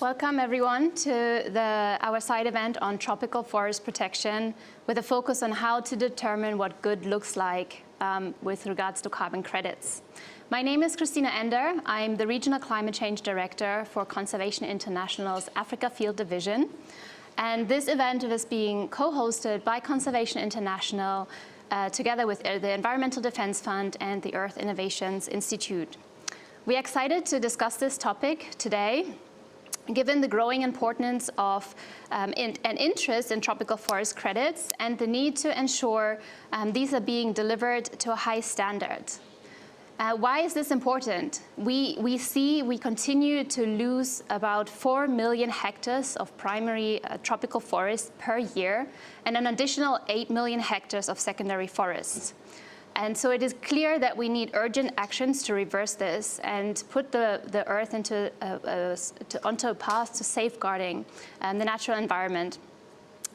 Welcome everyone to our side event on tropical forest protection with a focus on how to determine what good looks like with regards to carbon credits. My name is Christina Ender. I'm the Regional Climate Change Director for Conservation International's Africa Field Division. And this event is being co-hosted by Conservation International together with the Environmental Defense Fund and the Earth Innovations Institute. We are excited to discuss this topic today, given the growing importance of and interest in tropical forest credits and the need to ensure these are being delivered to a high standard. Why is this important? We continue to lose about 4 million hectares of primary tropical forests per year and an additional 8 million hectares of secondary forests. And so it is clear that we need urgent actions to reverse this and put the Earth onto a path to safeguarding the natural environment.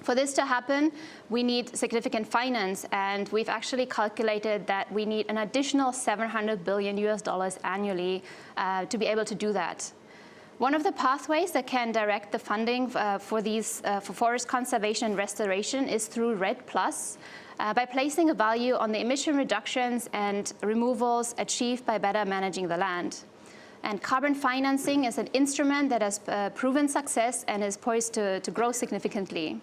For this to happen, we need significant finance, and we've actually calculated that we need an additional $700 billion annually to be able to do that. One of the pathways that can direct the funding for forest conservation and restoration is through REDD+, by placing a value on the emission reductions and removals achieved by better managing the land. And carbon financing is an instrument that has proven success and is poised to grow significantly.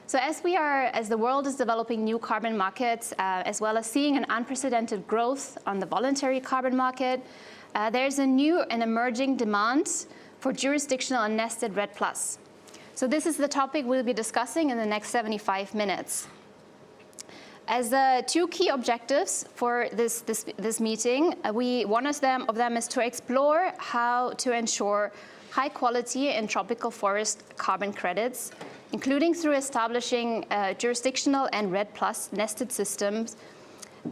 So as the world is developing new carbon markets, as well as seeing an unprecedented growth on the voluntary carbon market, there's a new and emerging demand for jurisdictional and nested REDD+. So this is the topic we'll be discussing in the next 75 minutes. As two key objectives for this meeting, one of them is to explore how to ensure high quality in tropical forest carbon credits, including through establishing jurisdictional and REDD+ nested systems,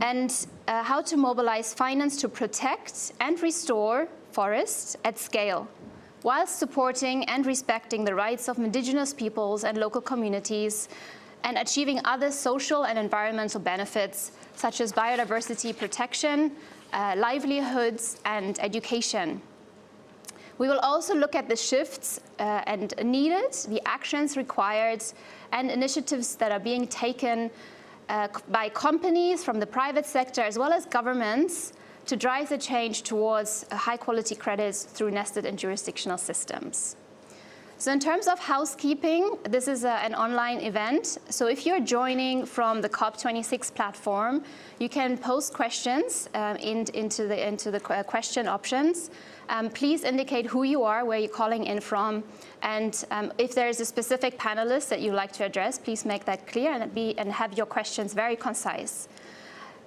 and how to mobilize finance to protect and restore forests at scale, whilst supporting and respecting the rights of indigenous peoples and local communities, and achieving other social and environmental benefits, such as biodiversity protection, livelihoods, and education. We will also look at the shifts needed, the actions required, and initiatives that are being taken by companies from the private sector as well as governments to drive the change towards high-quality credits through nested and jurisdictional systems. So in terms of housekeeping, this is an online event. So if you're joining from the COP26 platform, you can post questions into the question options. Please indicate who you are, where you're calling in from, and if there is a specific panelist that you'd like to address, please make that clear and have your questions very concise.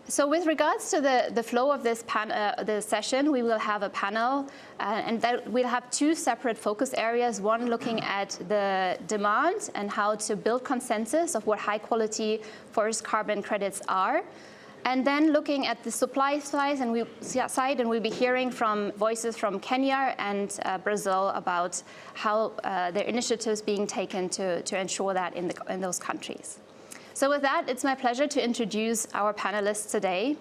So with regards to the flow of this session, we will have a panel, and we'll have two separate focus areas, one looking at the demand and how to build consensus of what high-quality forest carbon credits are, and then looking at the supply side, and we'll be hearing from voices from Kenya and Brazil about how their initiatives being taken to ensure that in those countries. So with that, it's my pleasure to introduce our panelists today.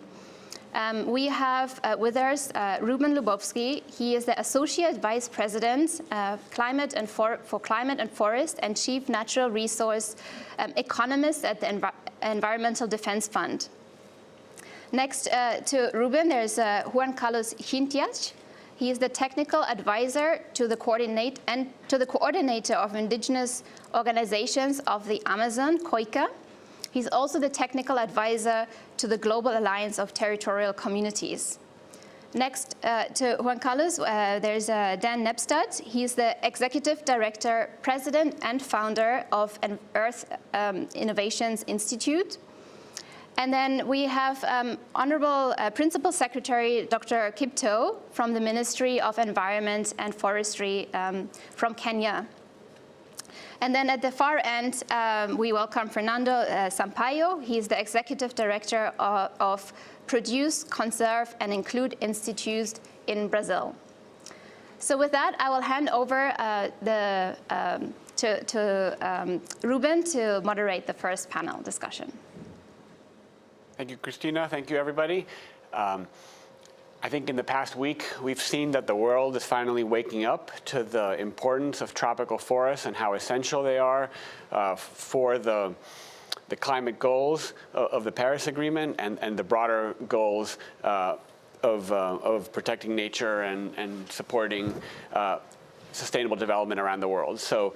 We have with us Ruben Lubowski. He is the Associate Vice President for Climate and Forest and Chief Natural Resource Economist at the Environmental Defense Fund. Next to Ruben, there's Juan Carlos Hintiach. He is the Technical Advisor to the Coordinator of Indigenous Organizations of the Amazon, COICA. He's also the Technical Advisor to the Global Alliance of Territorial Communities. Next to Juan Carlos, there's Dan Nepstad. He's the Executive Director, President, and Founder of Earth Innovations Institute. And then we have Honorable Principal Secretary Dr. Kipto from the Ministry of Environment and Forestry from Kenya. And then at the far end, we welcome Fernando Sampaio. He's the Executive Director of Produce, Conserve, and Include Institute in Brazil. So with that, I will hand over to Ruben to moderate the first panel discussion. Thank you, Christina. Thank you, everybody. I think in the past week, we've seen that the world is finally waking up to the importance of tropical forests and how essential they are for the climate goals of the Paris Agreement and the broader goals of protecting nature and supporting sustainable development around the world. So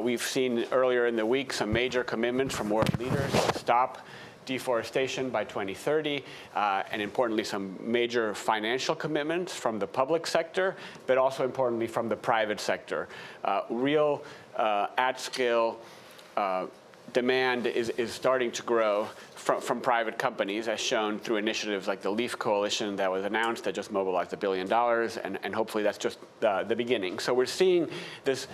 we've seen earlier in the week some major commitments from world leaders to stop deforestation by 2030, and importantly, some major financial commitments from the public sector, but also importantly from the private sector. Real at-scale demand is starting to grow from private companies, as shown through initiatives like the LEAF Coalition that was announced that just mobilized $1 billion, and hopefully that's just the beginning. So we're seeing this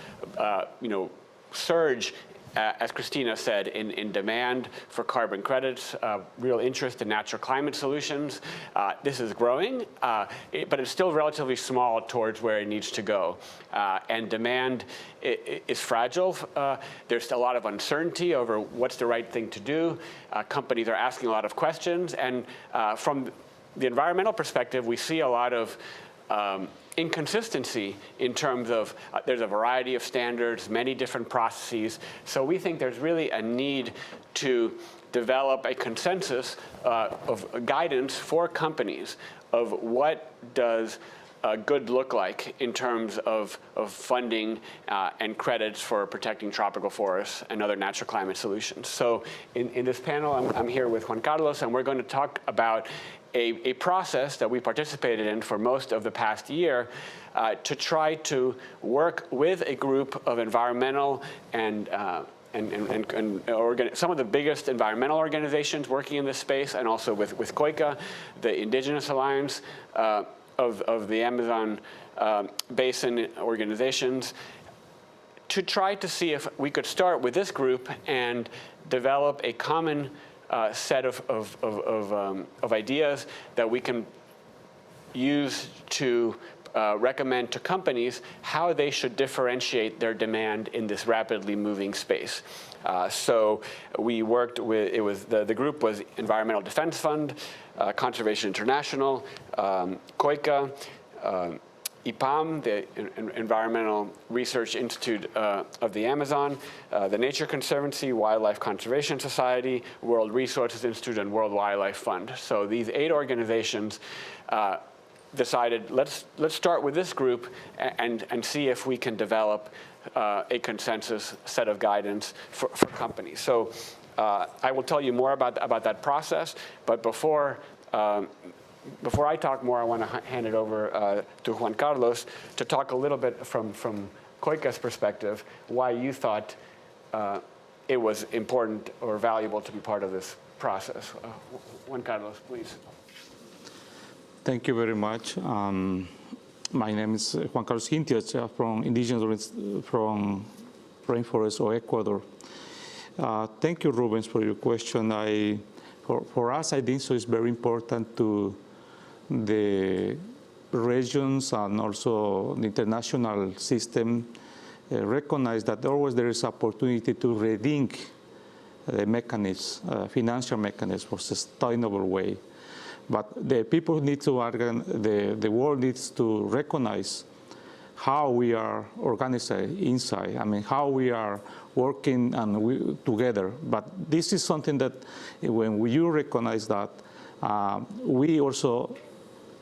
surge, as Christina said, in demand for carbon credits, real interest in natural climate solutions. This is growing, but it's still relatively small towards where it needs to go. And demand is fragile. There's a lot of uncertainty over what's the right thing to do. Companies are asking a lot of questions. And from the environmental perspective, we see a lot of inconsistency in terms of there's a variety of standards, many different processes. So we think there's really a need to develop a consensus of guidance for companies of what does good look like in terms of funding and credits for protecting tropical forests and other natural climate solutions. So in this panel, I'm here with Juan Carlos, and we're going to talk about a process that we participated in for most of the past year to try to work with a group of environmental and some of the biggest environmental organizations working in this space, and also with COICA, the Indigenous Alliance of the Amazon Basin organizations, to try to see if we could start with this group and develop a common set of ideas that we can use to recommend to companies how they should differentiate their demand in this rapidly moving space. So we worked with, the group was Environmental Defense Fund, Conservation International, COICA, IPAM, the Environmental Research Institute of the Amazon, the Nature Conservancy, Wildlife Conservation Society, World Resources Institute, and World Wildlife Fund. So these 8 organizations decided, let's start with this group and see if we can develop a consensus set of guidance for companies. So I will tell you more about that process, but before I talk more, I want to hand it over to Juan Carlos to talk a little bit from COICA's perspective, why you thought it was important or valuable to be part of this process. Juan Carlos, please. Thank you very much. My name is Juan Carlos Quintios from Indigenous from Rainforest of Ecuador. Thank you, Rubens, for your question. For us, I think so it's very important to the regions and also the international system recognize that always there is opportunity to rethink the mechanism, financial mechanism for sustainable way. But the people need to, the world needs to recognize how we are organized inside. I mean, how we are working and together. But this is something that when you recognize that, we also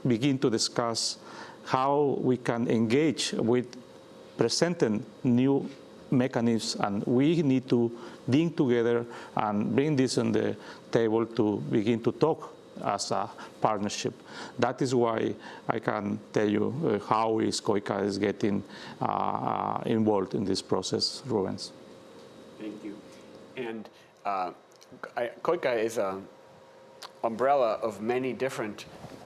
begin to discuss how we can engage with presenting new mechanisms, and we need to think together and bring this on the table to begin to talk as a partnership. That is why I can tell you how COICA is getting involved in this process, Rubens. Thank you. And COICA is an umbrella of many different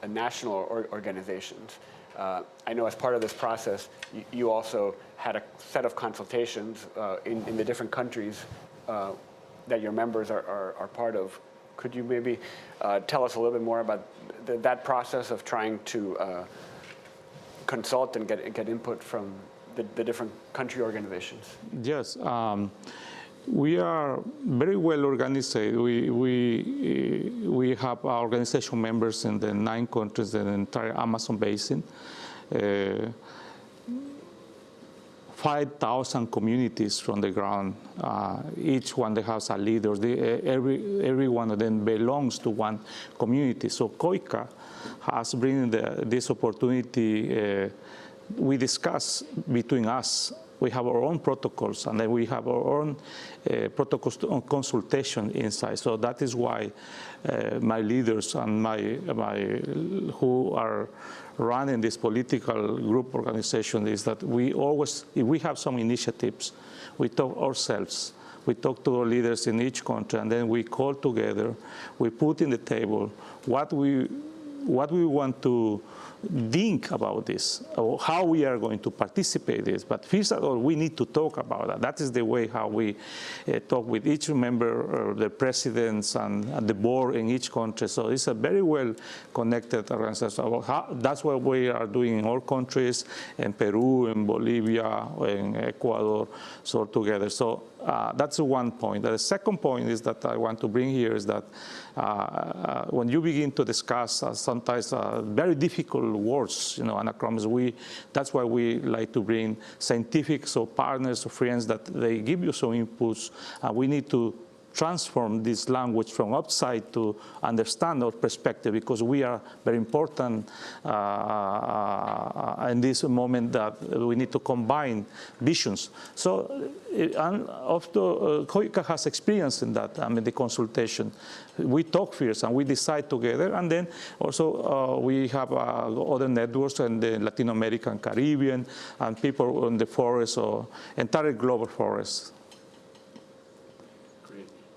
national organizations. I know as part of this process, you also had a set of consultations in the different countries that your members are part of. Could you maybe tell us a little bit more about that process of trying to consult and get input from the different country organizations? Yes. We are very well organized. We have our organization members in the 9 countries in the entire Amazon basin. 5,000 communities from the ground. Each one that has a leader. Every one of them belongs to one community. So COICA has bring this opportunity. We discuss between us. We have our own protocols, and then we have our own protocols on consultation inside. So that is why my leaders and who are running this political group organization is that we always, if we have some initiatives, we talk ourselves. We talk to our leaders in each country, and then we call together. We put in the table what we want to think about this, or how we are going to participate in this. But first of all, we need to talk about that. That is the way how we talk with each member, the presidents, and the board in each country. So it's a very well connected organization. That's what we are doing in all countries, in Peru, in Bolivia, in Ecuador, so together. So that's one point. The second point is that I want to bring here is that when you begin to discuss sometimes very difficult words, anachronisms, that's why we like to bring scientific, so partners or friends that they give you some inputs. We need to transform this language from outside to understand our perspective, because we are very important in this moment that we need to combine visions. So, and also, COICA has experience in that, the consultation. We talk first and we decide together, and then also we have other networks in the Latin American, Caribbean, and people in the forest or entire global forests.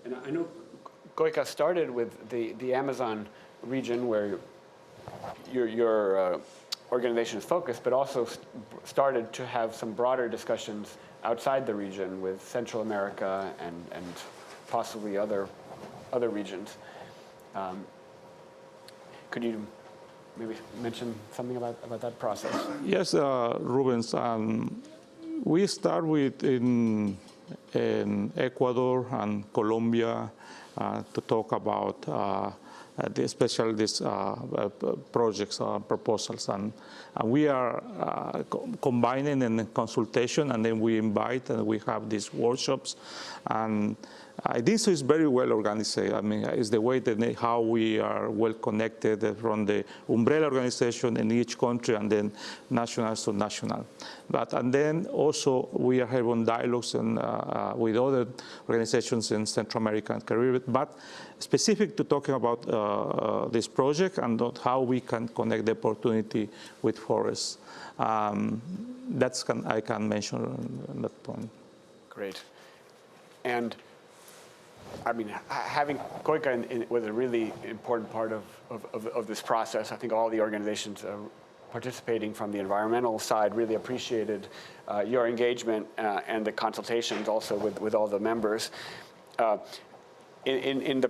And I know COICA started with the Amazon region, where your organization is focused, but also started to have some broader discussions outside the region with Central America and possibly other regions. Could you maybe mention something about that process? Yes, Rubens. We start with in Ecuador and Colombia to talk about especially these projects, proposals, and we are combining in consultation, and then we invite and we have these workshops, and this is very well organized. It's the way that how we are well connected from the umbrella organization in each country, and then national to national. And then also we are having dialogues with other organizations in Central America and Caribbean, but specific to talking about this project and how we can connect the opportunity with forests. That's I can mention on that point. Great. And having COICA was a really important part of this process. I think all the organizations participating from the environmental side really appreciated your engagement and the consultations also with all the members. In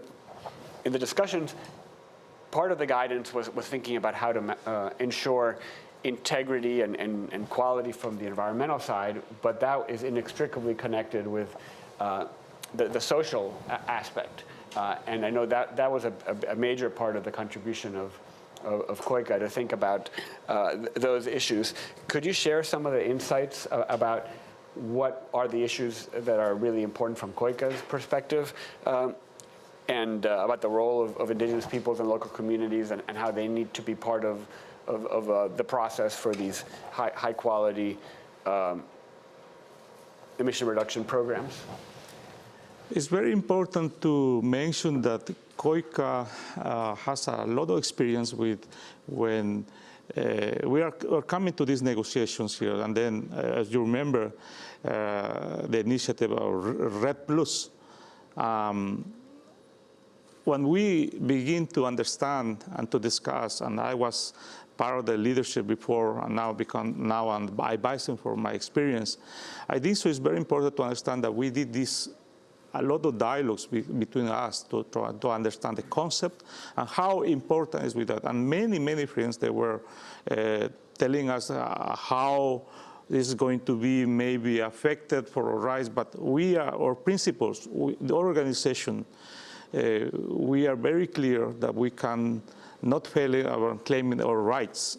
the discussions, part of the guidance was thinking about how to ensure integrity and quality from the environmental side, but that is inextricably connected with the social aspect. And I know that was a major part of the contribution of COICA to think about those issues. Could you share some of the insights about what are the issues that are really important from COICA's perspective, and about the role of indigenous peoples and local communities, and how they need to be part of the process for these high quality emission reduction programs? It's very important to mention that COICA has a lot of experience with when we are coming to these negotiations here, and then, as you remember, the initiative of RED Plus. When we begin to understand and to discuss, and I was part of the leadership before, and now I'm advising for my experience, I think so it's very important to understand that we did this a lot of dialogues between us to understand the concept and how important is with that. And many friends, they were telling us how is going to be maybe affected for our rights, but we are, our principles, the organization, we are very clear that we can not fail our claiming our rights.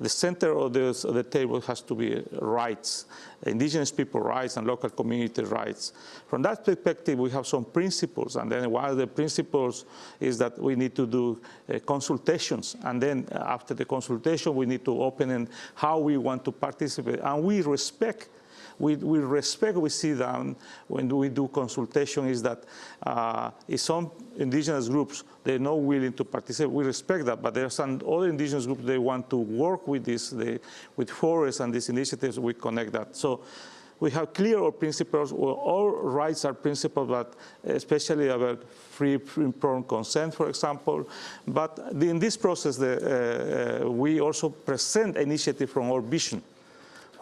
The center of the table has to be rights, indigenous people rights and local community rights. From that perspective, we have some principles, and then one of the principles is that we need to do consultations, and then after the consultation, we need to open in how we want to participate, and we respect. We see that when we do consultation is that if some indigenous groups, they're not willing to participate, we respect that, but there are some other indigenous groups, they want to work with this, with forests and these initiatives, we connect that. So we have clear principles, all rights are principles, but especially about free informed consent, for example. But in this process, we also present initiative from our vision.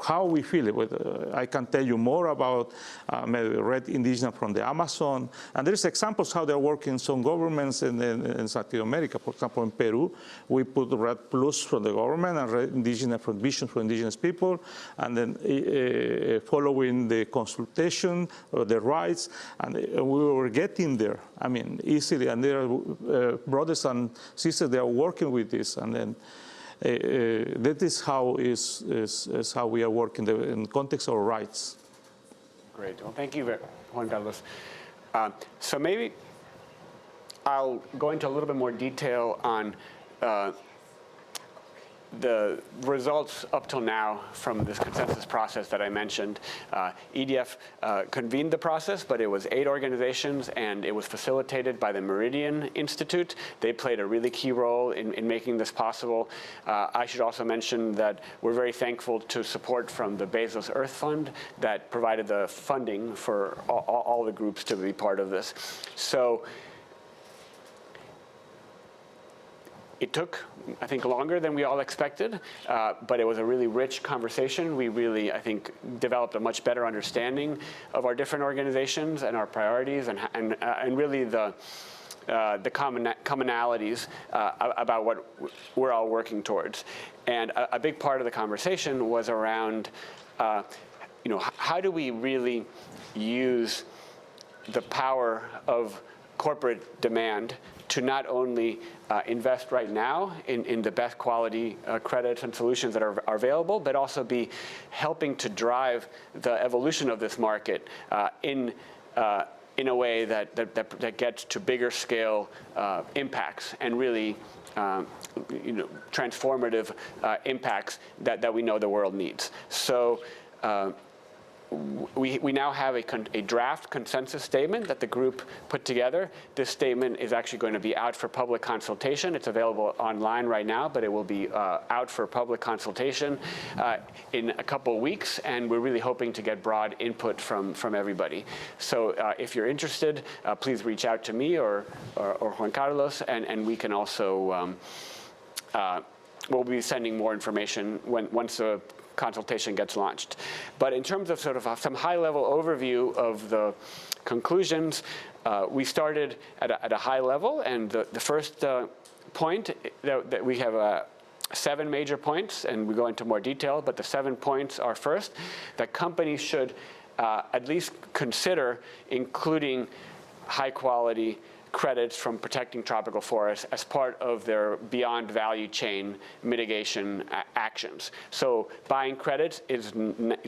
How we feel it. I can tell you more about Red Indigenous from the Amazon. And there's examples how they're working some governments in South America. For example, in Peru, we put Red Plus from the government and Red Indigenous from Vision for Indigenous people. And then following the consultation, the rights, and we were getting there, I mean, easily. And there are brothers and sisters, they are working with this. And then that is how we are working in the context of rights. Great. Well, thank you, Juan Carlos. So maybe I'll go into a little bit more detail on the results up till now from this consensus process that I mentioned. EDF convened the process, but it was 8 organizations, and it was facilitated by the Meridian Institute. They played a really key role in making this possible. I should also mention that we're very thankful to support from the Bezos Earth Fund that provided the funding for all the groups to be part of this. So it took, I think, longer than we all expected, but it was a really rich conversation. We really, I think, developed a much better understanding of our different organizations and our priorities, and really the commonalities about what we're all working towards. And a big part of the conversation was around, how do we really use the power of corporate demand to not only invest right now in the best quality credits and solutions that are available, but also be helping to drive the evolution of this market in a way that gets to bigger scale impacts and really transformative impacts that we know the world needs. So we now have a draft consensus statement that the group put together. This statement is actually going to be out for public consultation. It's available online right now, but it will be out for public consultation in a couple of weeks, and we're really hoping to get broad input from everybody. So if you're interested, please reach out to me or Juan Carlos, and we can also, we'll be sending more information once the consultation gets launched. But in terms of sort of some high-level overview of the conclusions, we started at a high level, and the first point that we have 7 major points, and we go into more detail, but the 7 points are first, that companies should at least consider including high-quality credits from protecting tropical forests as part of their beyond value chain mitigation actions. So buying credits is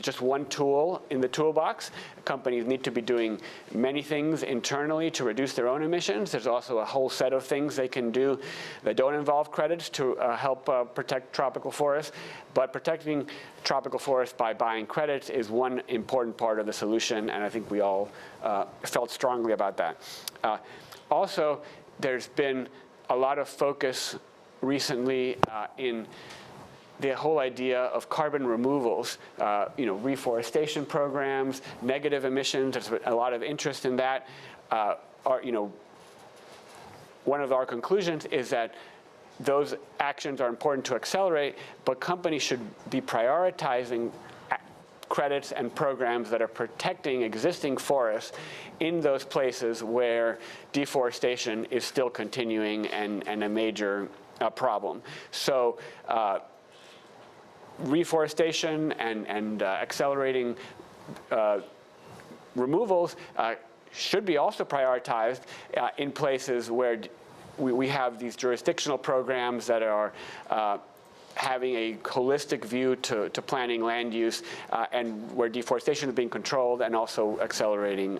just one tool in the toolbox. Companies need to be doing many things internally to reduce their own emissions. There's also a whole set of things they can do that don't involve credits to help protect tropical forests. But protecting tropical forests by buying credits is one important part of the solution, and I think we all felt strongly about that. Also, there's been a lot of focus recently in the whole idea of carbon removals, reforestation programs, negative emissions. There's a lot of interest in that. One of our conclusions is that those actions are important to accelerate, but companies should be prioritizing credits and programs that are protecting existing forests in those places where deforestation is still continuing and a major problem. So reforestation and accelerating removals should be also prioritized in places where we have these jurisdictional programs that are having a holistic view to planning land use, and where deforestation is being controlled, and also accelerating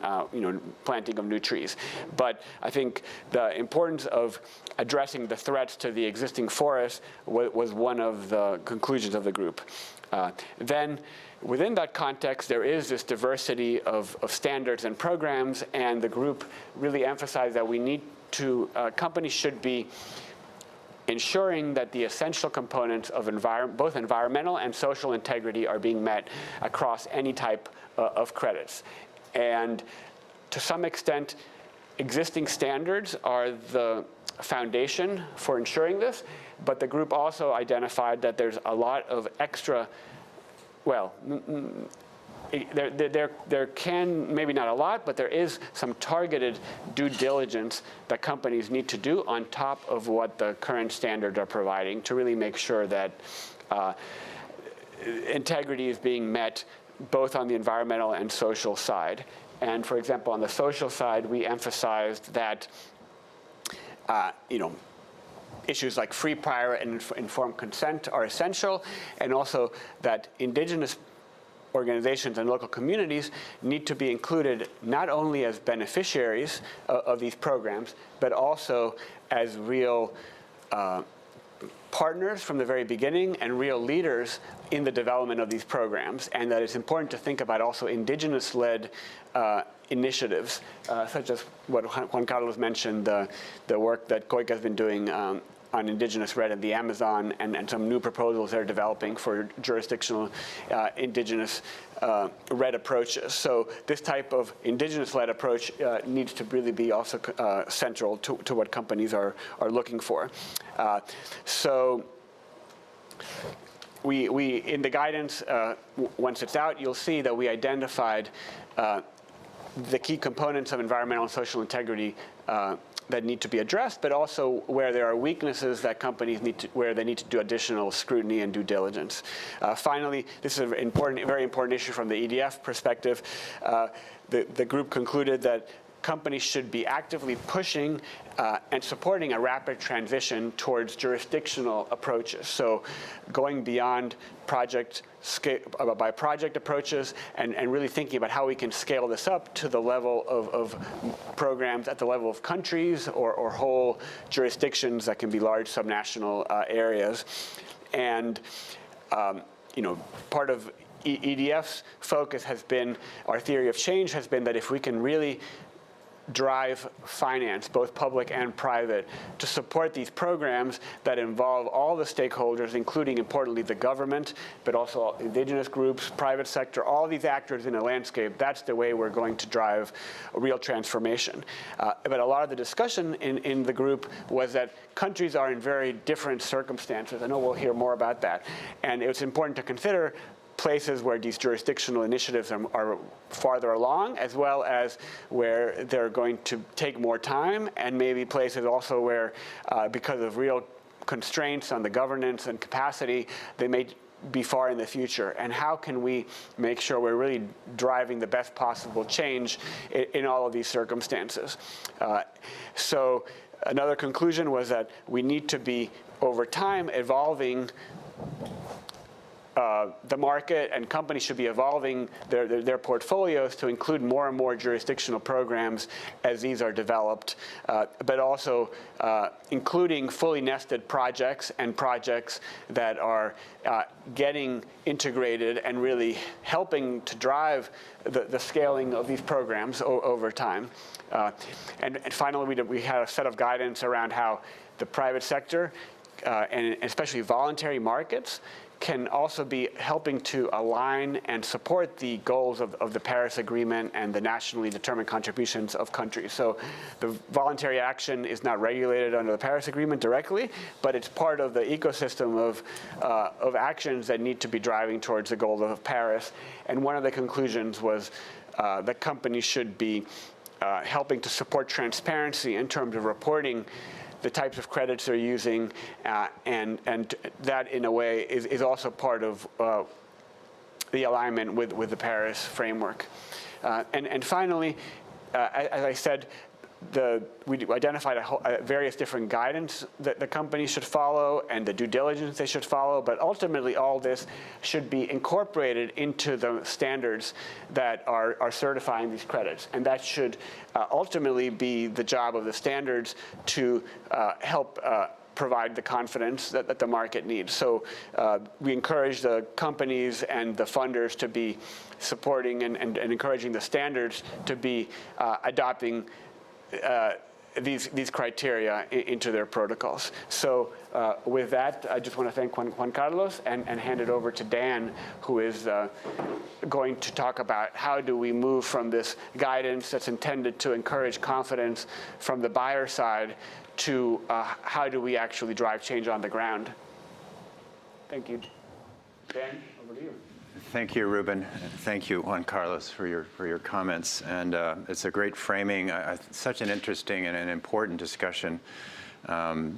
planting of new trees. But I think the importance of addressing the threats to the existing forest was one of the conclusions of the group. Then within that context, there is this diversity of standards and programs, and the group really emphasized that we need to, companies should be ensuring that the essential components of both environmental and social integrity are being met across any type of credits. And to some extent, existing standards are the foundation for ensuring this, but the group also identified that there's a lot of extra, well, there can, maybe not a lot, but there is some targeted due diligence that companies need to do on top of what the current standards are providing to really make sure that integrity is being met both on the environmental and social side. And for example, on the social side, we emphasized that issues like free, prior, and informed consent are essential, and also that indigenous organizations and local communities need to be included not only as beneficiaries of these programs, but also as real partners from the very beginning and real leaders in the development of these programs, and that it's important to think about also indigenous-led initiatives, such as what Juan Carlos mentioned, the work that COICA has been doing on indigenous RED in the Amazon, and some new proposals they're developing for jurisdictional indigenous RED approaches. So this type of indigenous-led approach needs to really be also central to what companies are looking for. So we in the guidance, once it's out, you'll see that we identified the key components of environmental and social integrity that need to be addressed, but also where there are weaknesses that companies where they need to do additional scrutiny and due diligence. Finally, this is a very important issue from the EDF perspective. The group concluded that companies should be actively pushing and supporting a rapid transition towards jurisdictional approaches. So going beyond by project approaches and really thinking about how we can scale this up to the level of programs at the level of countries or whole jurisdictions that can be large subnational areas. And part of EDF's focus has been, our theory of change has been that if we can really drive finance, both public and private, to support these programs that involve all the stakeholders, including, importantly, the government, but also indigenous groups, private sector, all these actors in a landscape. That's the way we're going to drive a real transformation. But a lot of the discussion in the group was that countries are in very different circumstances. I know we'll hear more about that. And it's important to consider places where these jurisdictional initiatives are farther along, as well as where they're going to take more time, and maybe places also where, because of real constraints on the governance and capacity, they may be far in the future. And how can we make sure we're really driving the best possible change in all of these circumstances? So another conclusion was that we need to be, over time, evolving the market, and companies should be evolving their portfolios to include more and more jurisdictional programs as these are developed, but also including fully nested projects and projects that are getting integrated and really helping to drive the scaling of these programs over time. And finally, we had a set of guidance around how the private sector, and especially voluntary markets, can also be helping to align and support the goals of the Paris Agreement and the nationally determined contributions of countries. So the voluntary action is not regulated under the Paris Agreement directly, but it's part of the ecosystem of actions that need to be driving towards the goals of Paris. And one of the conclusions was that companies should be helping to support transparency in terms of reporting the types of credits they're using, and that in a way is also part of the alignment with the Paris framework. And finally, as I said, we identified various different guidance that the companies should follow and the due diligence they should follow, but ultimately all this should be incorporated into the standards that are certifying these credits. And that should ultimately be the job of the standards to help provide the confidence that the market needs. So we encourage the companies and the funders to be supporting and encouraging the standards to be adopting these criteria into their protocols. So with that, I just want to thank Juan Carlos and hand it over to Dan, who is going to talk about how do we move from this guidance that's intended to encourage confidence from the buyer side to how do we actually drive change on the ground. Thank you. Dan, over to you. Thank you, Ruben. Thank you, Juan Carlos, for your comments. And it's a great framing. Such an interesting and an important discussion. We're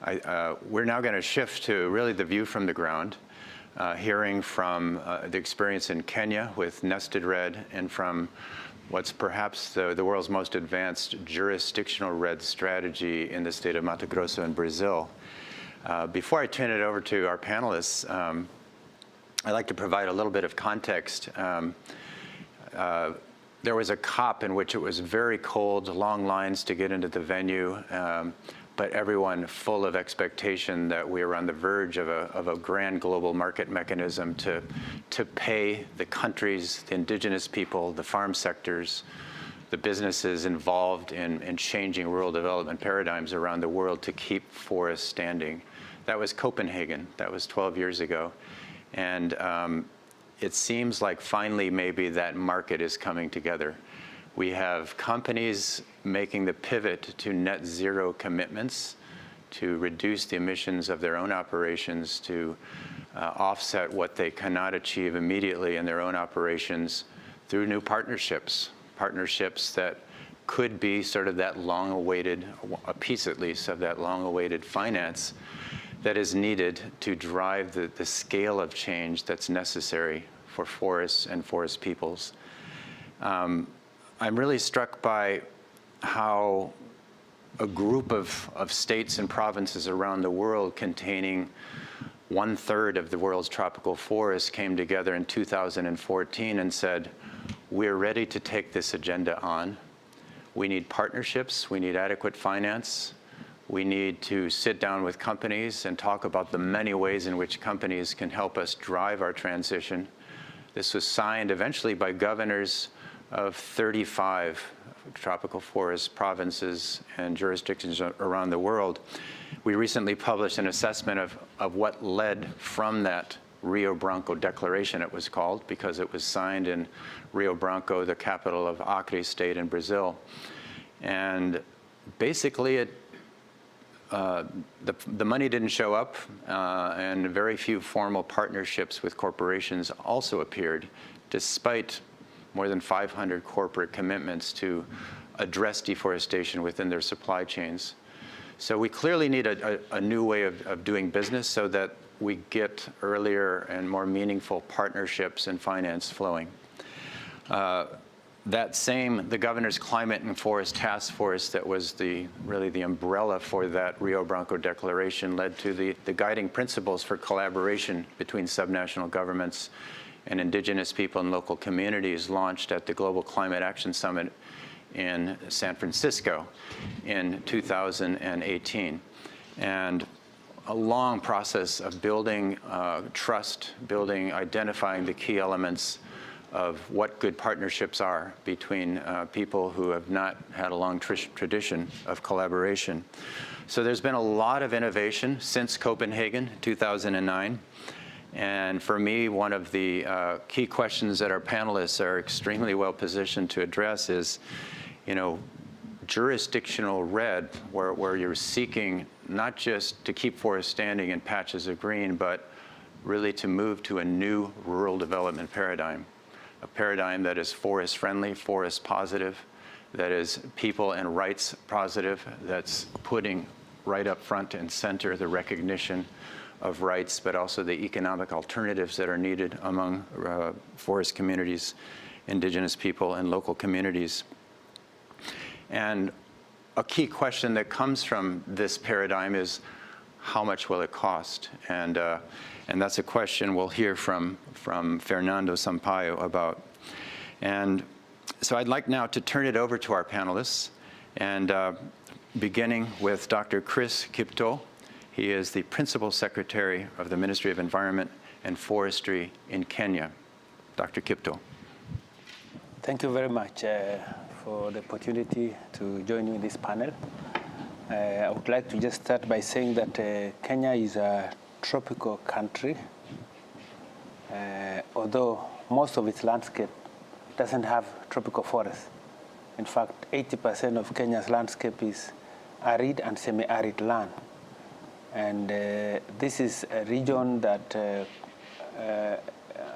now going to shift to really the view from the ground, hearing from the experience in Kenya with nested RED and from what's perhaps the world's most advanced jurisdictional RED strategy in the state of Mato Grosso in Brazil. Before I turn it over to our panelists, I'd like to provide a little bit of context. There was a COP in which it was very cold, long lines to get into the venue, but everyone full of expectation that we were on the verge of a grand global market mechanism to pay the countries, the indigenous people, the farm sectors, the businesses involved in changing rural development paradigms around the world to keep forests standing. That was Copenhagen. That was 12 years ago. And it seems like finally maybe that market is coming together. We have companies making the pivot to net zero commitments to reduce the emissions of their own operations, to offset what they cannot achieve immediately in their own operations through new partnerships, partnerships that could be sort of that long-awaited, a piece at least of that long-awaited finance that is needed to drive the scale of change that's necessary for forests and forest peoples. I'm really struck by how a group of states and provinces around the world containing 1/3 of the world's tropical forests came together in 2014 and said, we're ready to take this agenda on. We need partnerships, we need adequate finance, we need to sit down with companies and talk about the many ways in which companies can help us drive our transition. This was signed eventually by governors of 35 tropical forest provinces and jurisdictions around the world. We recently published an assessment of what led from that Rio Branco Declaration, it was called, because it was signed in Rio Branco, the capital of Acre state in Brazil. And basically the money didn't show up, and very few formal partnerships with corporations also appeared, despite more than 500 corporate commitments to address deforestation within their supply chains. So we clearly need a new way of doing business so that we get earlier and more meaningful partnerships and finance flowing. The Governor's Climate and Forest Task Force that was really the umbrella for that Rio Branco Declaration led to the guiding principles for collaboration between subnational governments and indigenous people and local communities launched at the Global Climate Action Summit in San Francisco in 2018. And a long process of building trust, identifying the key elements of what good partnerships are between people who have not had a long tradition of collaboration. So there's been a lot of innovation since Copenhagen, 2009. And for me, one of the key questions that our panelists are extremely well positioned to address is, jurisdictional RED, where you're seeking not just to keep forests standing in patches of green, but really to move to a new rural development paradigm, a paradigm that is forest friendly, forest positive, that is people and rights positive, that's putting right up front and center the recognition of rights, but also the economic alternatives that are needed among forest communities, indigenous people, and local communities. And a key question that comes from this paradigm is, how much will it cost? And that's a question we'll hear from Fernando Sampaio about. And so I'd like now to turn it over to our panelists, and beginning with Dr. Chris Kipto. He is the Principal Secretary of the Ministry of Environment and Forestry in Kenya. Dr. Kipto. Thank you very much for the opportunity to join you in this panel. I would like to just start by saying that Kenya is a tropical country, although most of its landscape doesn't have tropical forests. In fact, 80% of Kenya's landscape is arid and semi-arid land. And this is a region that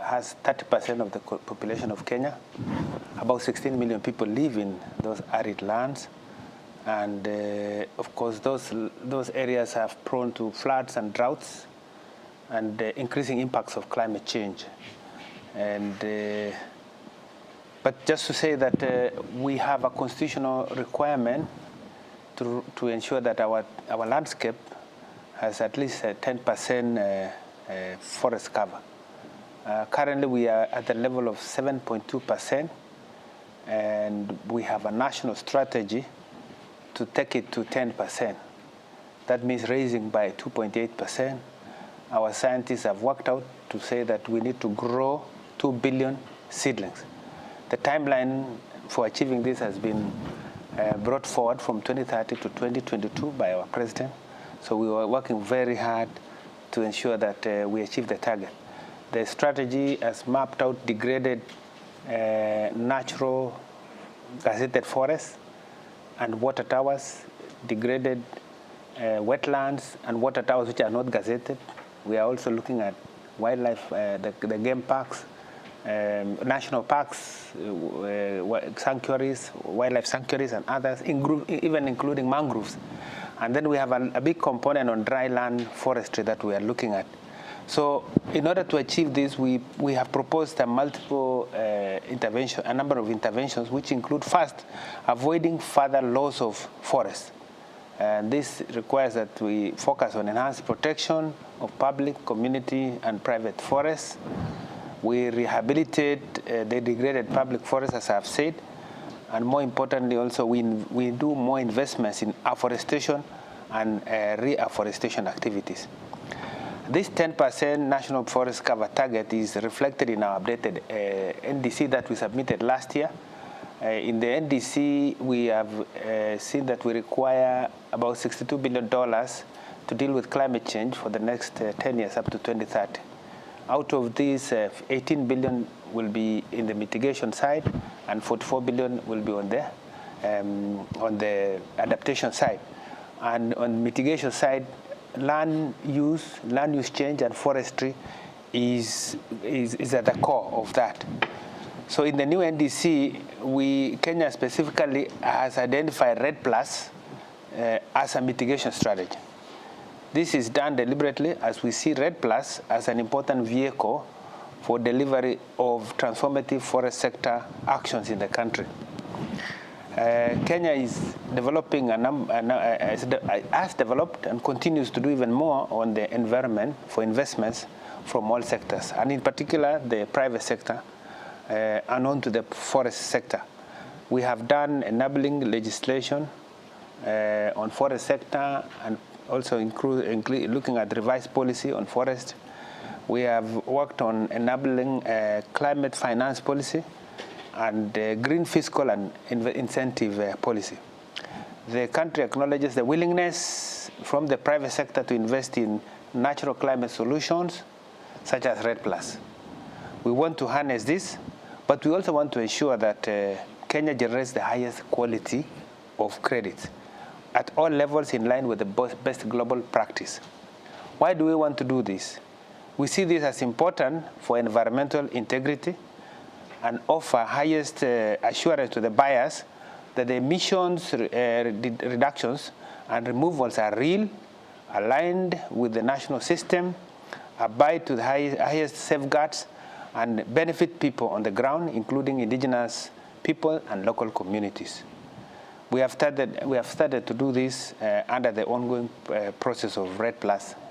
has 30% of the population of Kenya. About 16 million people live in those arid lands. And of course, those areas are prone to floods and droughts and increasing impacts of climate change. And but just to say that we have a constitutional requirement to ensure that our landscape has at least 10% forest cover. Currently, we are at the level of 7.2%, and we have a national strategy to take it to 10%. That means raising by 2.8%. Our scientists have worked out to say that we need to grow 2 billion seedlings. The timeline for achieving this has been brought forward from 2030 to 2022 by our president. So we were working very hard to ensure that we achieve the target. The strategy has mapped out degraded natural gazetted forests and water towers, degraded wetlands and water towers which are not gazetted. We are also looking at wildlife, the game parks, national parks, sanctuaries, wildlife sanctuaries and others, even including mangroves. And then we have a big component on dry land forestry that we are looking at. So in order to achieve this, we have proposed a number of interventions, which include, first, avoiding further loss of forests. And this requires that we focus on enhanced protection of public, community, and private forests. We rehabilitate the degraded public forests, as I have said. And more importantly, also, we do more investments in afforestation and reforestation activities. This 10% national forest cover target is reflected in our updated NDC that we submitted last year. In the NDC, we have seen that we require about $62 billion to deal with climate change for the next 10 years up to 2030. Out of these, 18 billion will be in the mitigation side, and 44 billion will be on the adaptation side. And on the mitigation side, land use change and forestry is at the core of that. So in the new NDC, Kenya specifically has identified REDD+ as a mitigation strategy. This is done deliberately as we see REDD+ as an important vehicle for delivery of transformative forest sector actions in the country. Kenya is developing has developed and continues to do even more on the environment for investments from all sectors, and in particular the private sector and on to the forest sector. We have done enabling legislation on forest sector and also looking at revised policy on forest. We have worked on enabling climate finance policy and green fiscal and incentive policy. The country acknowledges the willingness from the private sector to invest in natural climate solutions, such as REDD+. We want to harness this, but we also want to ensure that Kenya generates the highest quality of credit at all levels in line with the best global practice. Why do we want to do this? We see this as important for environmental integrity and offer highest assurance to the buyers that the emissions reductions and removals are real, aligned with the national system, abide to the highest safeguards, and benefit people on the ground, including indigenous people and local communities. We have started to do this under the ongoing process of REDD+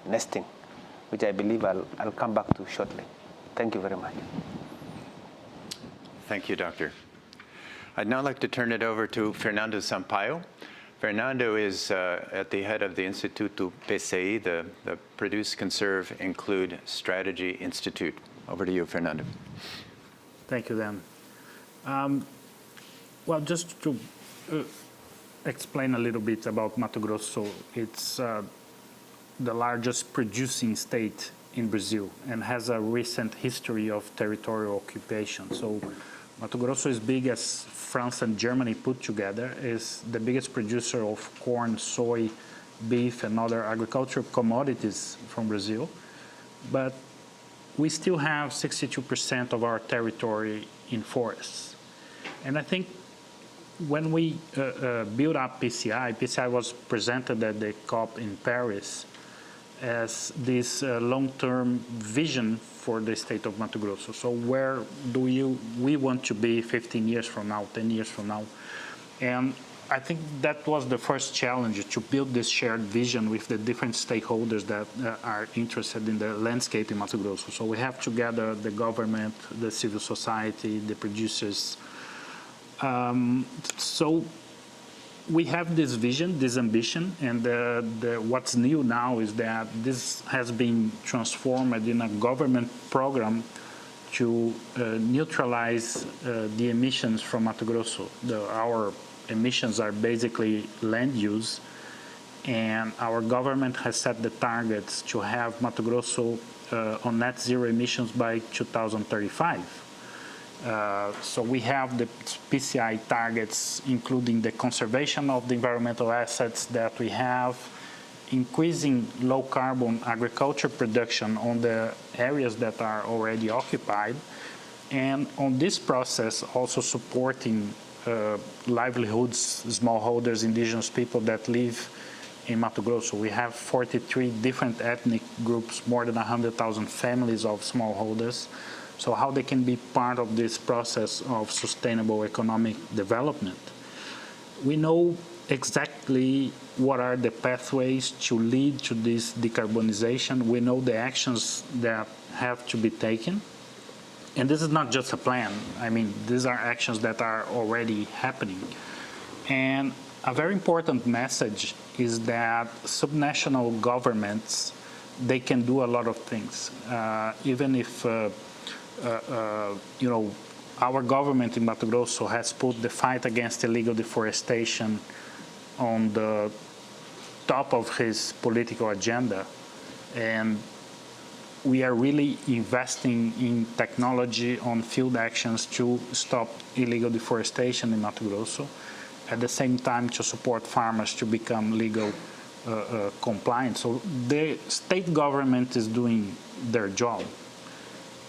nesting, which I believe I'll come back to shortly. Thank you very much. Thank you, Doctor. I'd now like to turn it over to Fernando Sampaio. Fernando is at the head of the Instituto PCI, the Produce, Conserve, Include Strategy Institute. Over to you, Fernando. Thank you, Dan. Well, just to explain a little bit about Mato Grosso, it's the largest producing state in Brazil and has a recent history of territorial occupation. So Mato Grosso is big as France and Germany put together, is the biggest producer of corn, soy, beef, and other agricultural commodities from Brazil. But we still have 62% of our territory in forests. And I think when we built up PCI was presented at the COP in Paris as this long-term vision for the state of Mato Grosso. So where do we want to be 15 years from now, 10 years from now? And I think that was the first challenge, to build this shared vision with the different stakeholders that are interested in the landscape in Mato Grosso. So we have together the government, the civil society, the producers. So we have this vision, this ambition, and what's new now is that this has been transformed in a government program to neutralize the emissions from Mato Grosso. Our emissions are basically land use, and our government has set the targets to have Mato Grosso on net zero emissions by 2035. So we have the PCI targets, including the conservation of the environmental assets that we have, increasing low carbon agriculture production on the areas that are already occupied, and on this process also supporting livelihoods, smallholders, indigenous people that live in Mato Grosso. We have 43 different ethnic groups, more than 100,000 families of smallholders. So how they can be part of this process of sustainable economic development. We know exactly what are the pathways to lead to this decarbonization. We know the actions that have to be taken. And this is not just a plan. I mean, these are actions that are already happening. And a very important message is that subnational governments, they can do a lot of things. Even if our government in Mato Grosso has put the fight against illegal deforestation on the top of his political agenda. And we are really investing in technology on field actions to stop illegal deforestation in Mato Grosso, at the same time to support farmers to become legal compliant. So the state government is doing their job.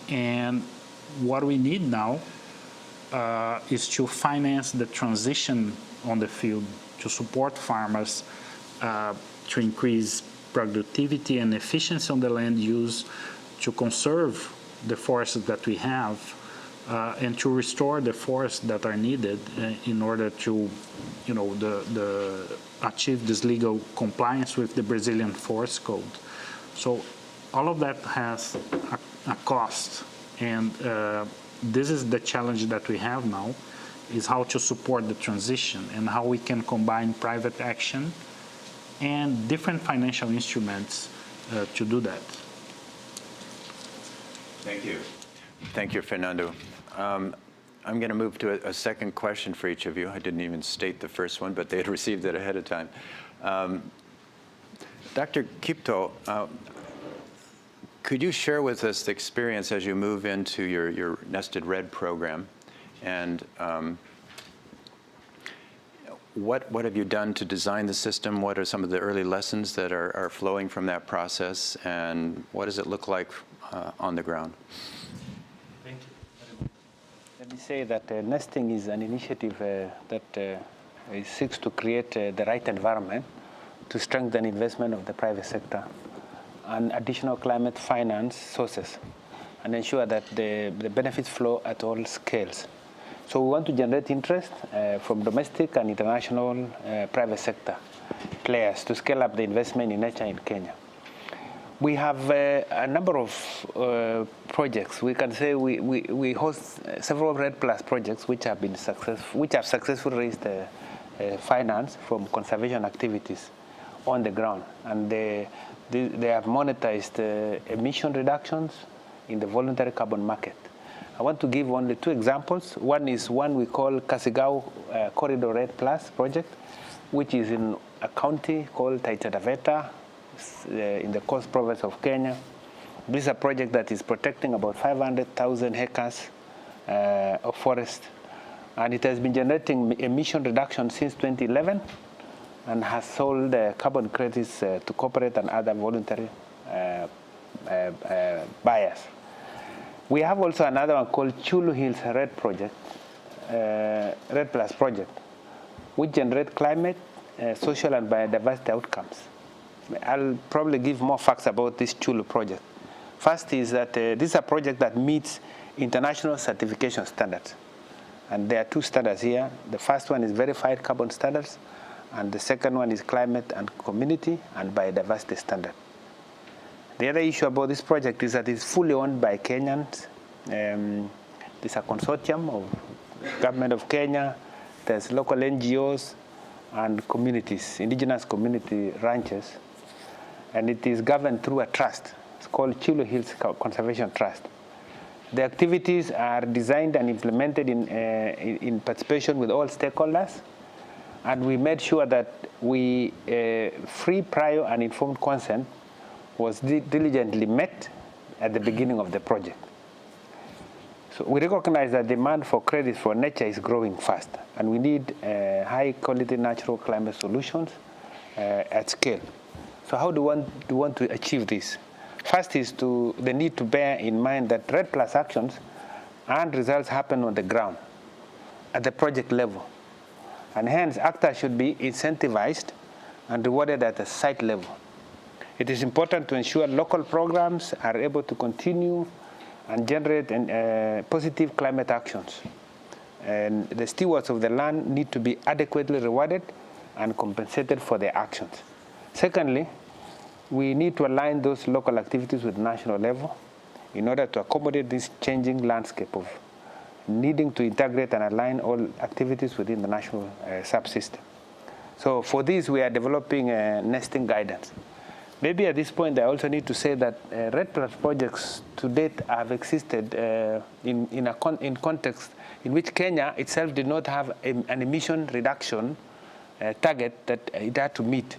And what we need now is to finance the transition on the field, to support farmers, to increase productivity and efficiency on the land use, to conserve the forests that we have, and to restore the forests that are needed in order to, achieve this legal compliance with the Brazilian Forest Code. So all of that has a cost, and this is the challenge that we have now, is how to support the transition and how we can combine private action and different financial instruments to do that. Thank you. Thank you, Fernando. I'm going to move to a second question for each of you. I didn't even state the first one, but they had received it ahead of time. Dr. Kipto, could you share with us the experience as you move into your Nested REDD program, and what have you done to design the system? What are some of the early lessons that are flowing from that process, and what does it look like on the ground? Thank you. Let me say that nesting is an initiative that seeks to create the right environment to strengthen investment of the private sector and additional climate finance sources and ensure that the benefits flow at all scales. So we want to generate interest from domestic and international private sector players to scale up the investment in nature in Kenya. We have a number of projects. We can say we host several REDD+ projects which have been successfully raised finance from conservation activities on the ground, and they have monetized emission reductions in the voluntary carbon market. I want to give only 2 examples. One is one we call Kasigao Corridor REDD+ project, which is in a county called Taita Taveta in the Coast Province of Kenya. This is a project that is protecting about 500,000 hectares of forest, and it has been generating emission reduction since 2011 and has sold carbon credits to corporate and other voluntary buyers. We have also another one called Chulu Hills REDD project, REDD+ project, which generate climate, social and biodiversity outcomes. I'll probably give more facts about this Chulu project. First is that this is a project that meets international certification standards. And there are 2 standards here. The first one is verified carbon standards, and the second one is climate and community and biodiversity standard. The other issue about this project is that it's fully owned by Kenyans. There's a consortium of government of Kenya, there's local NGOs and communities, indigenous community ranches, and it is governed through a trust. It's called Chulu Hills Conservation Trust. The activities are designed and implemented in participation with all stakeholders, and we made sure that free, prior, and informed consent was diligently met at the beginning of the project. So we recognize that demand for credits for nature is growing fast, and we need high-quality natural climate solutions at scale. So how do we want to achieve this? First is the need to bear in mind that REDD+ actions and results happen on the ground at the project level. And hence, actors should be incentivized and rewarded at the site level. It is important to ensure local programs are able to continue and generate positive climate actions. And the stewards of the land need to be adequately rewarded and compensated for their actions. Secondly, we need to align those local activities with national level in order to accommodate this changing landscape of needing to integrate and align all activities within the national subsystem. So for this, we are developing nesting guidance. Maybe at this point, I also need to say that REDD+ projects to date have existed in context in which Kenya itself did not have an emission reduction target that it had to meet.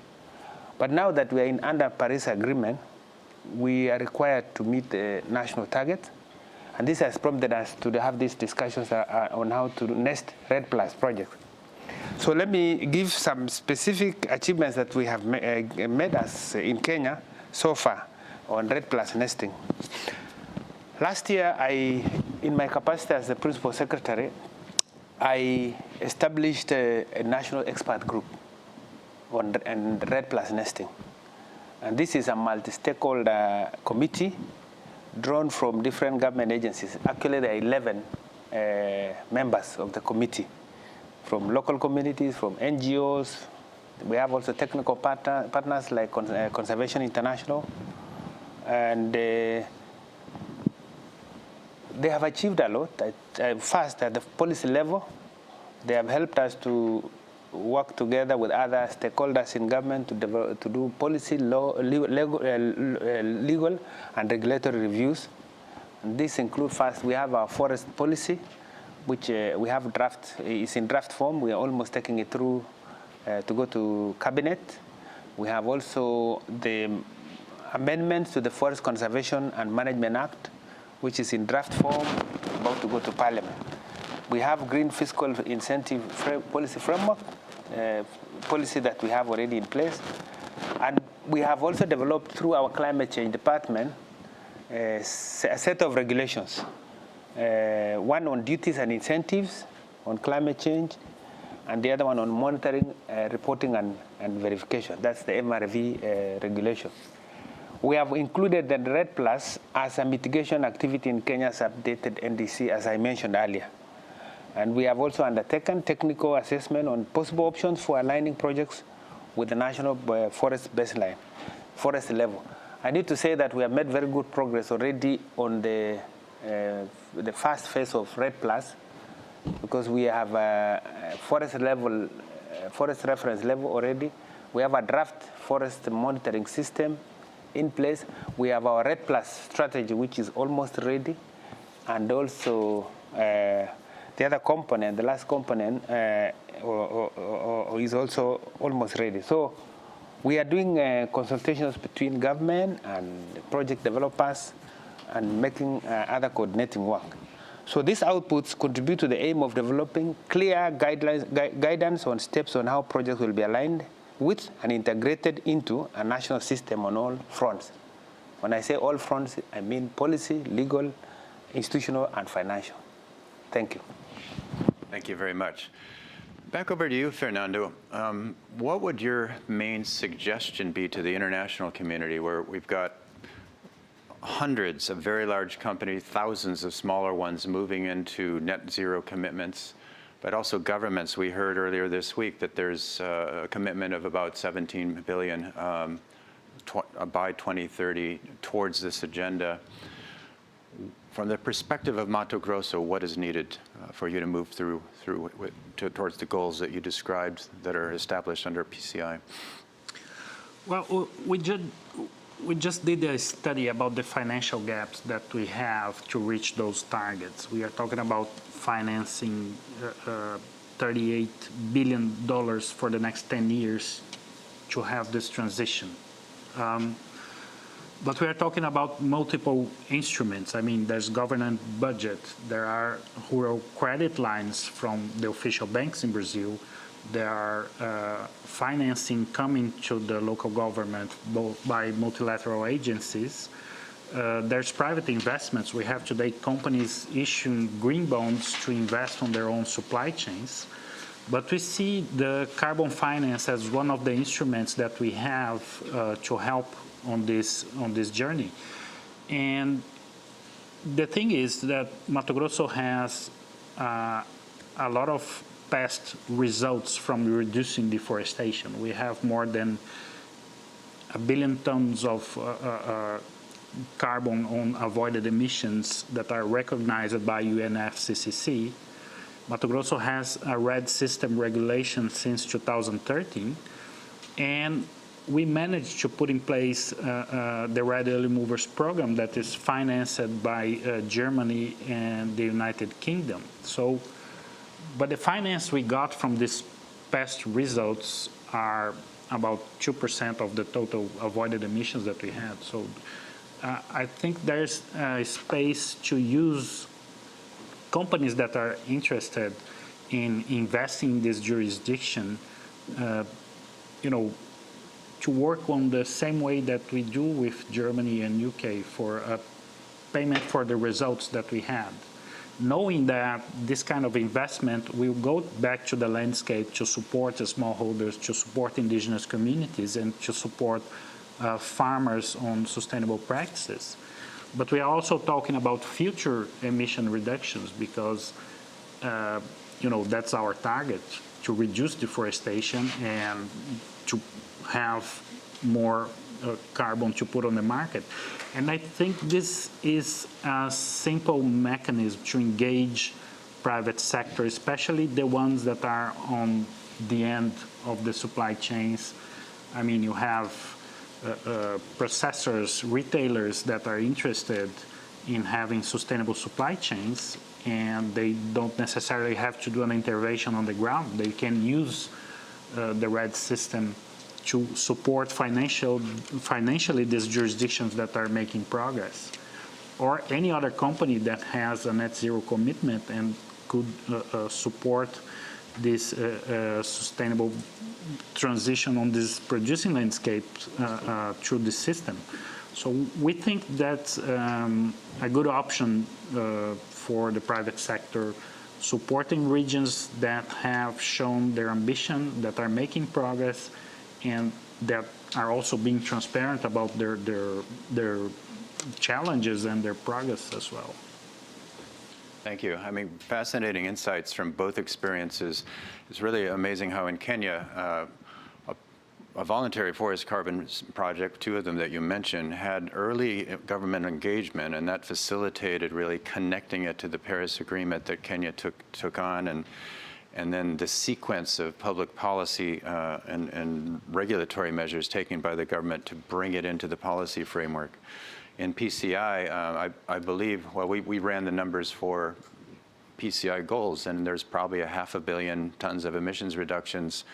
But now that we are under Paris Agreement, we are required to meet the national target. And this has prompted us to have these discussions on how to nest REDD+ projects. So let me give some specific achievements that we have made us in Kenya so far on REDD+ nesting. Last year, in my capacity as the principal secretary, I established a national expert group on REDD+ nesting. And this is a multi-stakeholder committee drawn from different government agencies. Actually, there are 11 members of the committee, from local communities, from NGOs. We have also technical partners like Conservation International. And they have achieved a lot. First, at the policy level, they have helped us to work together with other stakeholders in government to do policy, legal and regulatory reviews. And this includes, first, we have our forest policy, which we have is in draft form. We are almost taking it through to go to cabinet. We have also the amendments to the Forest Conservation and Management Act, which is in draft form, about to go to Parliament. We have green fiscal incentive policy framework, policy that we have already in place. And we have also developed through our climate change department a set of regulations. One on duties and incentives on climate change, and the other one on monitoring, reporting, and verification. That's the MRV regulation. We have included the RED Plus as a mitigation activity in Kenya's updated NDC, as I mentioned earlier. And we have also undertaken technical assessment on possible options for aligning projects with the national forest baseline, forest level. I need to say that we have made very good progress already on the first phase of RED Plus, because we have a forest level, forest reference level already. We have a draft forest monitoring system in place. We have our RED Plus strategy, which is almost ready, and also the other component, the last component, is also almost ready. So we are doing consultations between government and project developers and making other coordinating work. So these outputs contribute to the aim of developing clear guidance on steps on how projects will be aligned with and integrated into a national system on all fronts. When I say all fronts, I mean policy, legal, institutional, and financial. Thank you. Thank you very much. Back over to you, Fernando. What would your main suggestion be to the international community, where we've got hundreds of very large companies, thousands of smaller ones moving into net zero commitments, but also governments? We heard earlier this week that there's a commitment of about 17 billion by 2030 towards this agenda. From the perspective of Mato Grosso, what is needed for you to move towards the goals that you described that are established under PCI? Well, we just did a study about the financial gaps that we have to reach those targets. We are talking about financing $38 billion for the next 10 years to have this transition. But we are talking about multiple instruments. I mean, there's government budget. There are rural credit lines from the official banks in Brazil. There are financing coming to the local government by multilateral agencies. There's private investments. We have today companies issuing green bonds to invest on their own supply chains. But we see the carbon finance as one of the instruments that we have to help on this journey. And the thing is that Mato Grosso has a lot of past results from reducing deforestation. We have more than 1 billion tons of carbon on avoided emissions that are recognized by UNFCCC. Mato Grosso has a RED system regulation since 2013, and we managed to put in place the RED Early Movers program that is financed by Germany and the United Kingdom. So, but the finance we got from these past results are about 2% of the total avoided emissions that we had. So I think there's space to use companies that are interested in investing in this jurisdiction, to work on the same way that we do with Germany and UK for a payment for the results that we had. Knowing that this kind of investment will go back to the landscape to support the smallholders, to support indigenous communities, and to support farmers on sustainable practices. But we are also talking about future emission reductions because, that's our target, to reduce deforestation and to have more carbon to put on the market. And I think this is a simple mechanism to engage private sector, especially the ones that are on the end of the supply chains. I mean, you have processors, retailers that are interested in having sustainable supply chains, and they don't necessarily have to do an intervention on the ground. They can use the RED system to support financially these jurisdictions that are making progress, or any other company that has a net zero commitment and could support this sustainable transition on this producing landscape through the system. So we think that's a good option for the private sector supporting regions that have shown their ambition, that are making progress, and that are also being transparent about their challenges and their progress as well. Thank you. I mean, fascinating insights from both experiences. It's really amazing how in Kenya, a voluntary forest carbon project, two of them that you mentioned, had early government engagement, and that facilitated really connecting it to the Paris Agreement that Kenya took on, and then the sequence of public policy and regulatory measures taken by the government to bring it into the policy framework. In PCI, I believe, well, we ran the numbers for PCI goals, and there's probably 500 million tons of emissions reductions.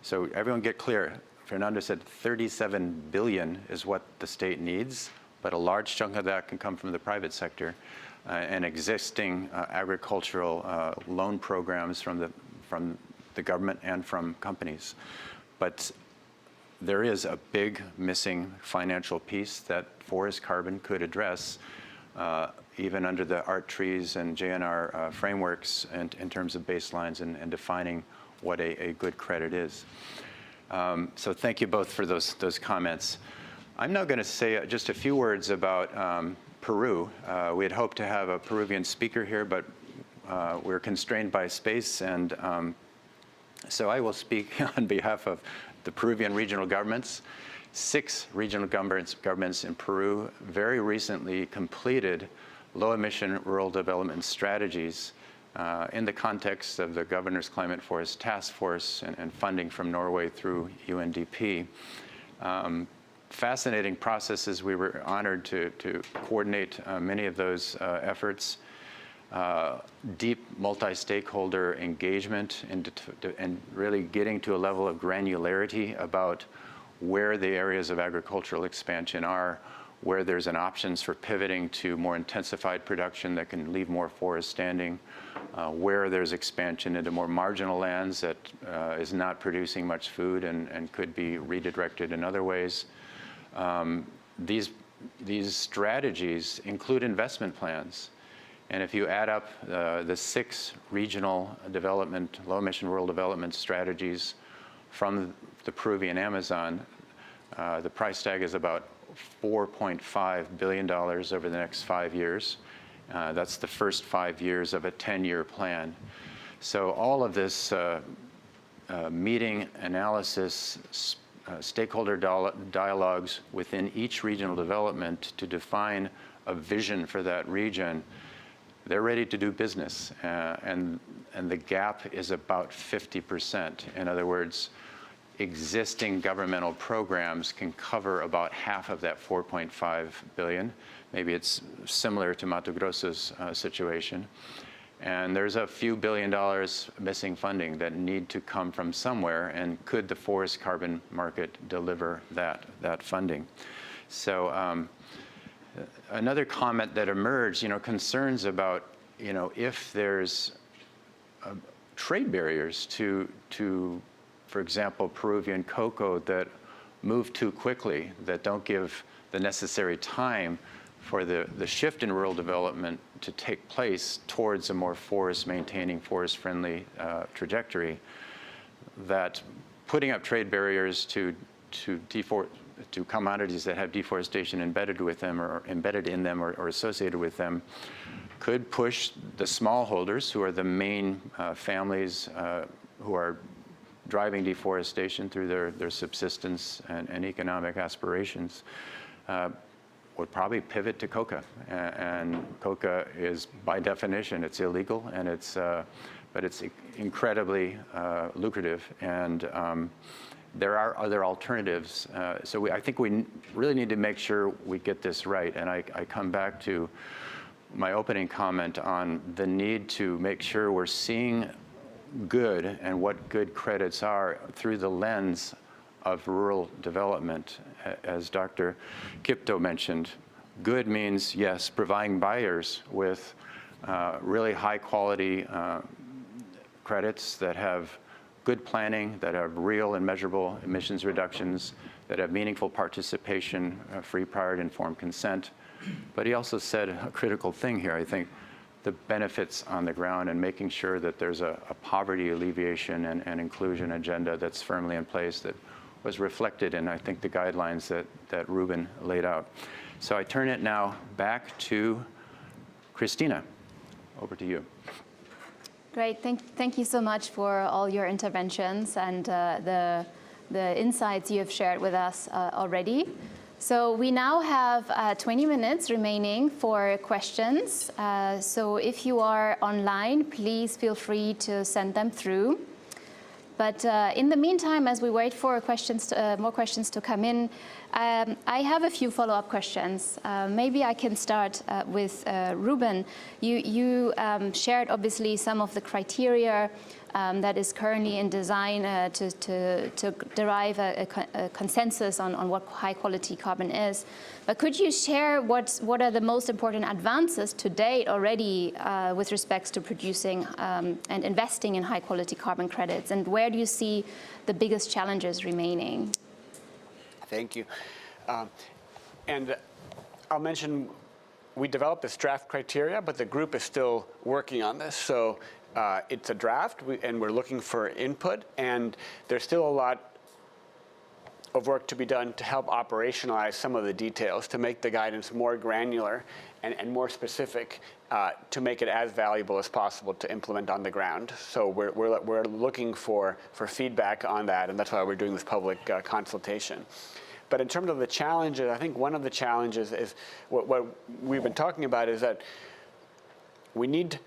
So everyone get clear. Fernando said 37 billion is what the state needs, but a large chunk of that can come from the private sector and existing agricultural loan programs from the government and from companies. But there is a big missing financial piece that forest carbon could address, even under the ART trees and JNR frameworks, and in terms of baselines and defining what a good credit is. So thank you both for those comments. I'm now going to say just a few words about Peru. We had hoped to have a Peruvian speaker here, but we're constrained by space, and so I will speak on behalf of the Peruvian regional governments. 6 regional governments in Peru very recently completed low-emission rural development strategies in the context of the Governor's Climate Forest Task Force and funding from Norway through UNDP. Fascinating processes. We were honored to coordinate many of those efforts. Deep multi-stakeholder engagement and really getting to a level of granularity about where the areas of agricultural expansion are, where there's an options for pivoting to more intensified production that can leave more forest standing, where there's expansion into more marginal lands that is not producing much food and could be redirected in other ways. These strategies include investment plans. And if you add up the 6 regional development, low-emission rural development strategies from the Peruvian Amazon, the price tag is about $4.5 billion over the next 5 years. That's the first 5 years of a 10-year plan. So all of this meeting, analysis, stakeholder dialogues within each regional development to define a vision for that region, they're ready to do business. And the gap is about 50%. In other words, existing governmental programs can cover about half of that 4.5 billion. Maybe it's similar to Mato Grosso's situation. And there's a few $1 billion missing funding that need to come from somewhere, and could the forest carbon market deliver that funding? So another comment that emerged, concerns about, if there's trade barriers to, for example, Peruvian cocoa that move too quickly, that don't give the necessary time for the shift in rural development to take place towards a more forest-maintaining, forest-friendly trajectory, that putting up trade barriers to commodities that have deforestation embedded with them or embedded in them or associated with them could push the smallholders, who are the main families who are driving deforestation through their subsistence and economic aspirations, would probably pivot to coca. And coca is, by definition, it's illegal, and but it's incredibly lucrative. And there are other alternatives. So I think we really need to make sure we get this right. And I come back to my opening comment on the need to make sure we're seeing good and what good credits are through the lens of rural development. As Dr. Kipto mentioned, good means, yes, providing buyers with really high quality credits that have good planning, that have real and measurable emissions reductions, that have meaningful participation, free, prior, and informed consent. But he also said a critical thing here, I think. the benefits on the ground and making sure that there's a poverty alleviation and inclusion agenda that's firmly in place that was reflected in, I think, the guidelines that Ruben laid out. So I turn it now back to Christina. Over to you. Great. Thank you so much for all your interventions and the insights you have shared with us already. So we now have 20 minutes remaining for questions. So if you are online, please feel free to send them through. But in the meantime, as we wait for more questions to come in, I have a few follow-up questions. Maybe I can start with Ruben. You shared obviously some of the criteria that is currently in design to derive a consensus on what high-quality carbon is. But could you share what are the most important advances to date already with respects to producing and investing in high-quality carbon credits? And where do you see the biggest challenges remaining? Thank you. And I'll mention we developed this draft criteria, but the group is still working on this. So it's a draft, and we're looking for input, and there's still a lot of work to be done to help operationalize some of the details, to make the guidance more granular and more specific, to make it as valuable as possible to implement on the ground. So we're looking for feedback on that, and that's why we're doing this public consultation. But in terms of the challenges, I think one of the challenges is what we've been talking about is that we need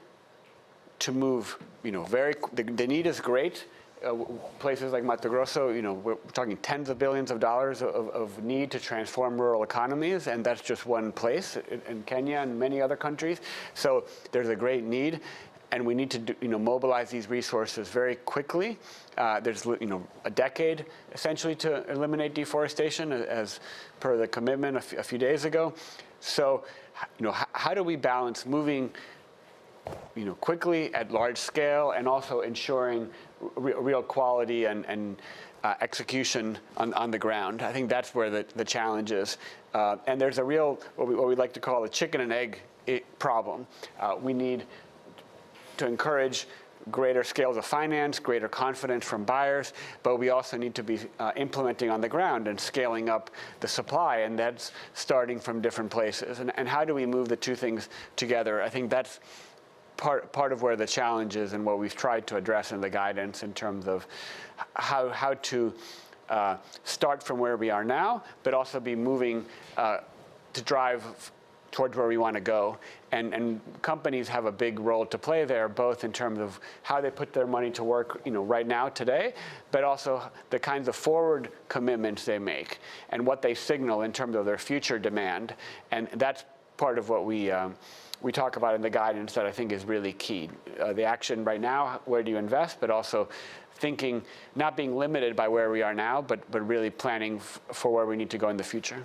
to move, the need is great. Places like Mato Grosso, we're talking tens of billions of dollars of need to transform rural economies, and that's just one place in Kenya and many other countries. So there's a great need, and we need to mobilize these resources very quickly. There's a decade essentially to eliminate deforestation, as per the commitment a few days ago. So how do we balance moving quickly at large scale and also ensuring real quality and execution on the ground? I think that's where the challenge is. And there's a real, what we like to call a chicken and egg problem. We need to encourage greater scales of finance, greater confidence from buyers, but we also need to be implementing on the ground and scaling up the supply, and that's starting from different places. And how do we move the two things together? I think that's part of where the challenge is and what we've tried to address in the guidance in terms of how to start from where we are now, but also be moving to drive towards where we want to go. And companies have a big role to play there, both in terms of how they put their money to work right now, today, but also the kinds of forward commitments they make and what they signal in terms of their future demand. And that's part of what we talk about in the guidance that I think is really key. The action right now, where do you invest, but also thinking, not being limited by where we are now, but really planning for where we need to go in the future.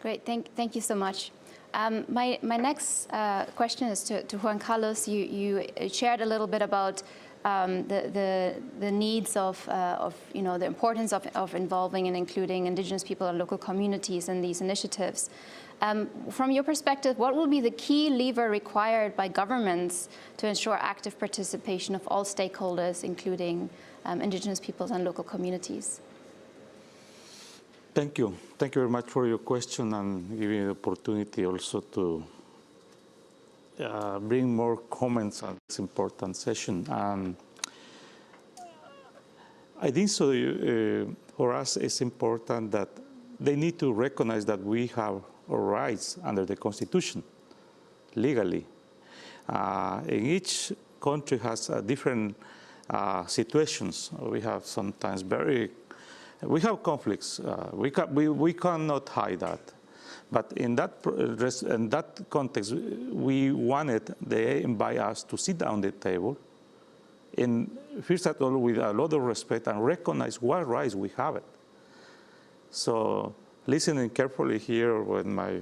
Great, thank you so much. My next question is to Juan Carlos. You shared a little bit about the needs of the importance of involving and including Indigenous people and local communities in these initiatives. From your perspective, what will be the key lever required by governments to ensure active participation of all stakeholders, including Indigenous peoples and local communities? Thank you. Thank you very much for your question and giving the opportunity also to bring more comments on this important session. I think so. For us, it's important that they need to recognize that we have our rights under the Constitution, legally. In each country has different situations. We have sometimes we have conflicts. We cannot hide that. But in that context, we wanted they invite us to sit down at the table, and first of all, with a lot of respect and recognize what rights we have it. So listening carefully here when my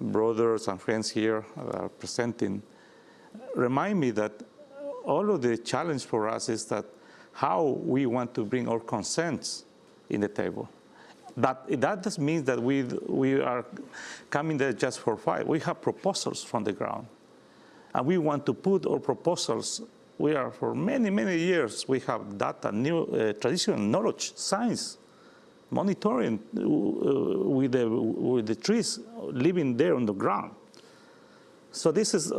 brothers and friends here are presenting, remind me that all of the challenge for us is that how we want to bring our consents in the table. That just means that we are coming there just for fight. We have proposals from the ground. And we want to put our proposals, we are for many, many years, we have data, new traditional knowledge, science, monitoring with the trees living there on the ground. So this is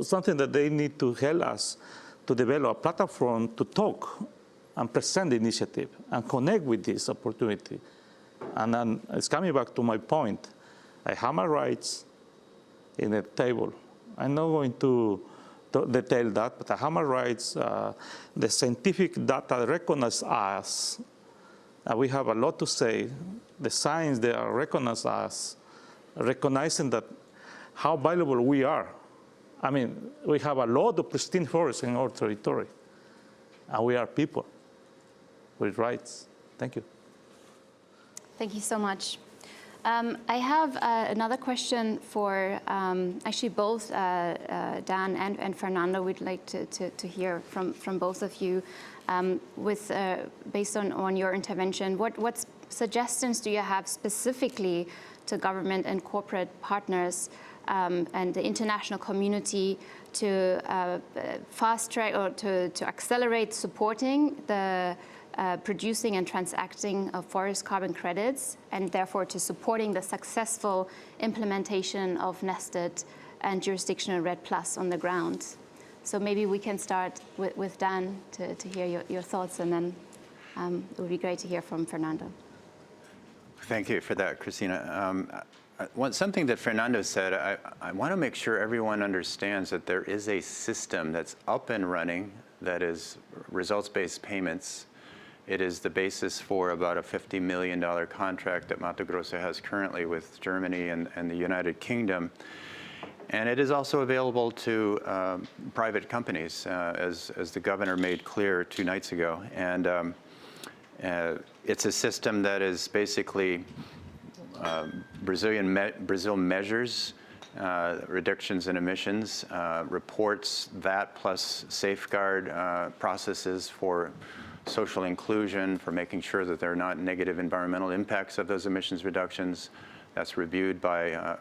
something that they need to help us to develop a platform to talk and present the initiative and connect with this opportunity. And then it's coming back to my point. I have my rights in the table. I'm not going to detail that, but I have my rights. The scientific data recognize us. We have a lot to say. The science, they are recognize us, recognizing that how valuable we are. I mean, we have a lot of pristine forests in our territory, and we are people with rights. Thank you. Thank you so much. I have another question for actually both Dan and Fernando. We'd like to hear from both of you. Based on your intervention, what suggestions do you have specifically to government and corporate partners and the international community to fast track or to accelerate supporting the producing and transacting of forest carbon credits, and therefore to supporting the successful implementation of nested and jurisdictional REDD+ on the ground? So maybe we can start with Dan to hear your thoughts, and then it would be great to hear from Fernando. Thank you for that, Christina. Something that Fernando said, I want to make sure everyone understands that there is a system that's up and running that is results-based payments. It is the basis for about a $50 million contract that Mato Grosso has currently with Germany and the United Kingdom. And it is also available to private companies, as the governor made clear 2 nights ago. And it's a system that is basically Brazil measures reductions in emissions, reports that plus safeguard processes for social inclusion, for making sure that there are not negative environmental impacts of those emissions reductions. That's reviewed by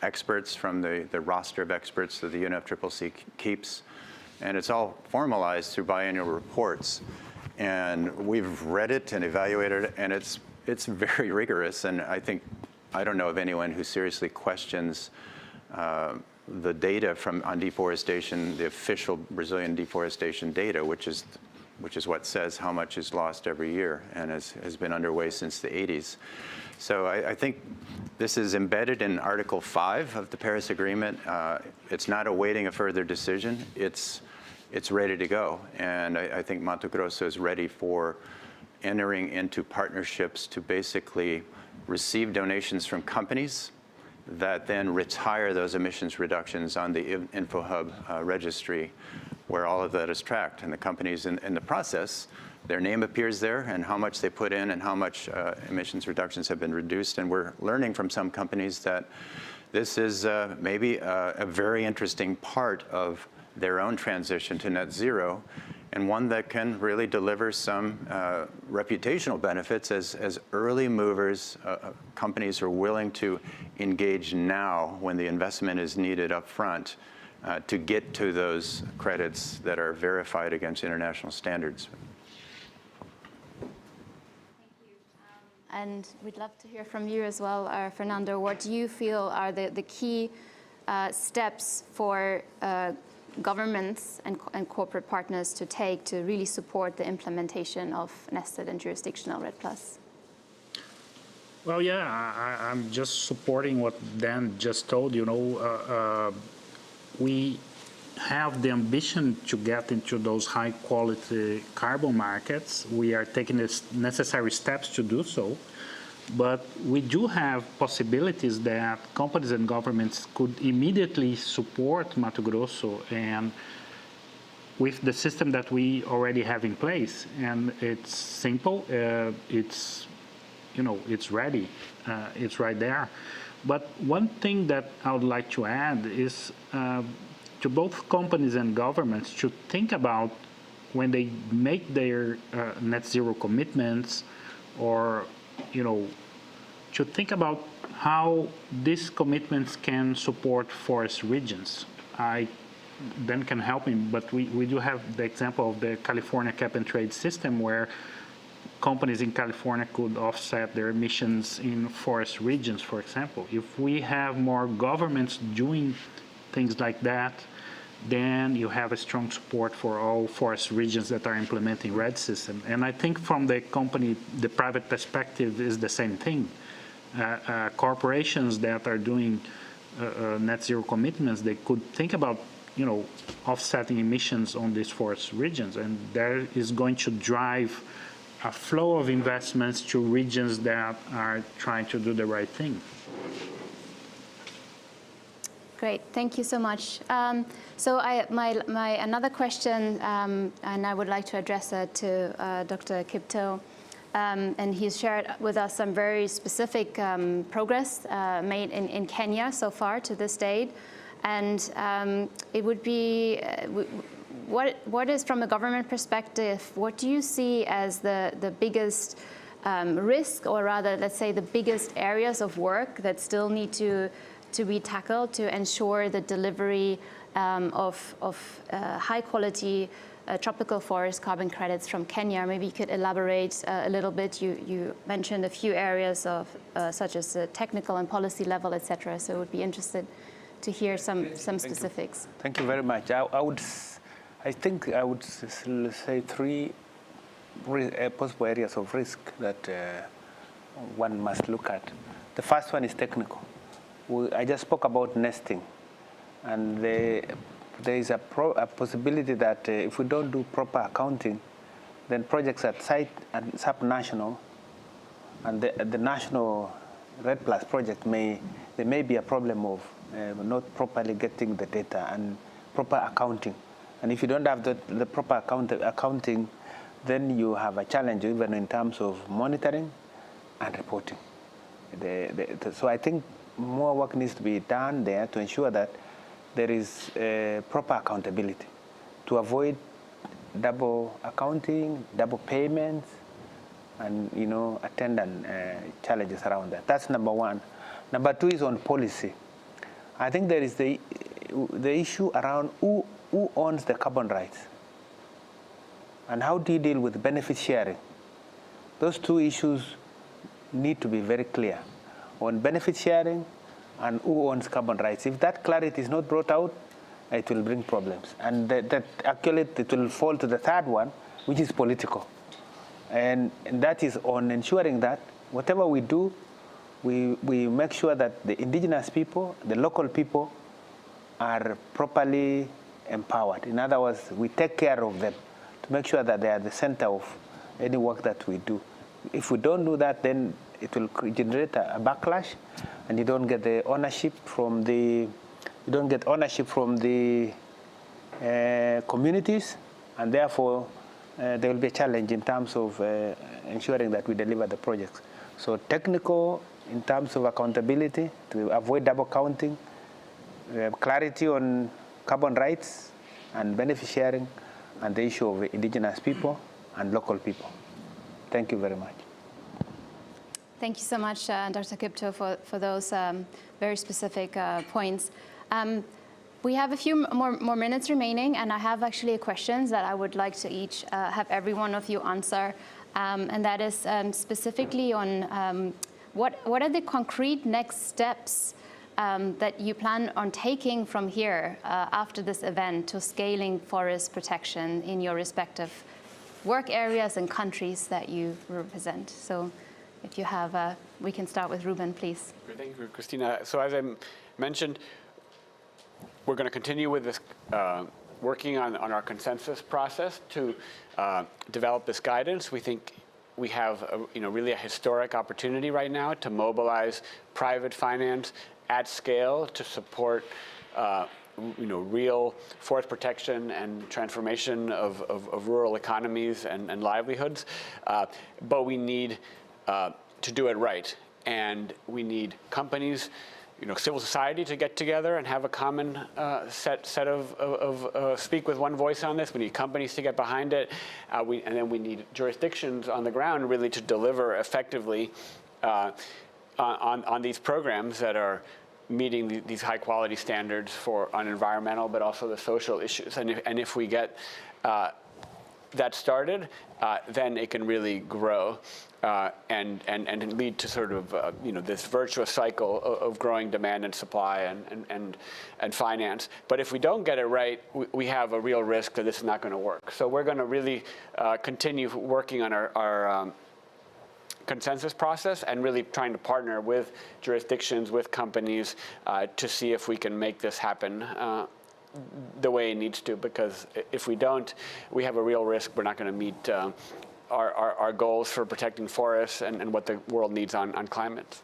experts from the roster of experts that the UNFCCC keeps. And it's all formalized through biannual reports. And we've read it and evaluated it, and it's very rigorous. And I don't know of anyone who seriously questions the data on deforestation, the official Brazilian deforestation data, which is what says how much is lost every year and has been underway since the 80s. So I think this is embedded in Article 5 of the Paris Agreement. It's not awaiting a further decision. It's ready to go. And I think Mato Grosso is ready for entering into partnerships to basically receive donations from companies that then retire those emissions reductions on the InfoHub registry, where all of that is tracked. And the companies in the process, their name appears there and how much they put in and how much emissions reductions have been reduced. And we're learning from some companies that this is maybe a very interesting part of their own transition to net zero, and one that can really deliver some reputational benefits as early movers. Companies are willing to engage now when the investment is needed up front to get to those credits that are verified against international standards. Thank you. And we'd love to hear from you as well, Fernando. What do you feel are the key steps for governments and corporate partners to take to really support the implementation of nested and jurisdictional REDD+? Well, yeah, I'm just supporting what Dan just told. We have the ambition to get into those high-quality carbon markets. We are taking the necessary steps to do so. But we do have possibilities that companies and governments could immediately support Mato Grosso and with the system that we already have in place. And it's simple. It's ready. It's right there. But one thing that I would like to add is to both companies and governments to think about when they make their net zero commitments or to think about how these commitments can support forest regions. Ben can help me, but we do have the example of the California cap and trade system where companies in California could offset their emissions in forest regions, for example. If we have more governments doing things like that, then you have a strong support for all forest regions that are implementing RED system. And I think from the private perspective is the same thing. Corporations that are doing net zero commitments, they could think about, offsetting emissions on these forest regions, and that is going to drive a flow of investments to regions that are trying to do the right thing. Great, thank you so much. So my another question, and I would like to address that to Dr. Kipto, and he's shared with us some very specific progress made in Kenya so far to this date, and it would be what is, from a government perspective, what do you see as the biggest risk, or rather, let's say, the biggest areas of work that still need to be tackled to ensure the delivery of high quality tropical forest carbon credits from Kenya? Maybe you could elaborate a little bit. You mentioned a few areas of such as the technical and policy level, etc. So I would be interested to hear some specifics. Thank you very much. I think I would say three possible areas of risk that one must look at. The first one is technical. I just spoke about nesting, and there is a possibility that if we don't do proper accounting, then projects at site and subnational and the national RED Plus project there may be a problem of not properly getting the data and proper accounting. And if you don't have the proper accounting, then you have a challenge even in terms of monitoring and reporting. So I think more work needs to be done there to ensure that there is proper accountability to avoid double accounting, double payments, and attendant challenges around that. That's number one. Number two is on policy. I think there is the issue around who owns the carbon rights and how do you deal with benefit sharing. Those two issues need to be very clear on benefit sharing and who owns carbon rights. If that clarity is not brought out, it will bring problems. And that actually it will fall to the third one, which is political. And that is on ensuring that whatever we do, we make sure that the indigenous people, the local people, are properly empowered. In other words, we take care of them to make sure that they are the center of any work that we do. If we don't do that, then it will generate a backlash, and you don't get the ownership from the communities, and therefore there will be a challenge in terms of ensuring that we deliver the projects. So technical in terms of accountability to avoid double counting, clarity on carbon rights and benefit sharing, and the issue of indigenous people and local people. Thank you very much. Thank you so much, Dr. Kipto, for those very specific points. We have a few more minutes remaining, and I have actually questions that I would like to each have every one of you answer, and that is specifically on what are the concrete next steps that you plan on taking from here after this event to scaling forest protection in your respective work areas and countries that you represent. So if you have, we can start with Ruben, please. Thank you, Christina. So as I mentioned, we're going to continue with this, working on our consensus process to develop this guidance. We think we have really a historic opportunity right now to mobilize private finance at scale to support real forest protection and transformation of rural economies and livelihoods. But we need to do it right. And we need companies, civil society to get together and have a common set of speak with one voice on this. We need companies to get behind it. And then we need jurisdictions on the ground really to deliver effectively on these programs that are meeting these high quality standards on environmental, but also the social issues. And if we get that started, then it can really grow and lead to sort of this virtuous cycle of growing demand and supply and finance. But if we don't get it right, we have a real risk that this is not going to work. So we're going to really continue working on our consensus process and really trying to partner with jurisdictions, with companies to see if we can make this happen the way it needs to, because if we don't, we have a real risk we're not going to meet our goals for protecting forests and what the world needs on climate.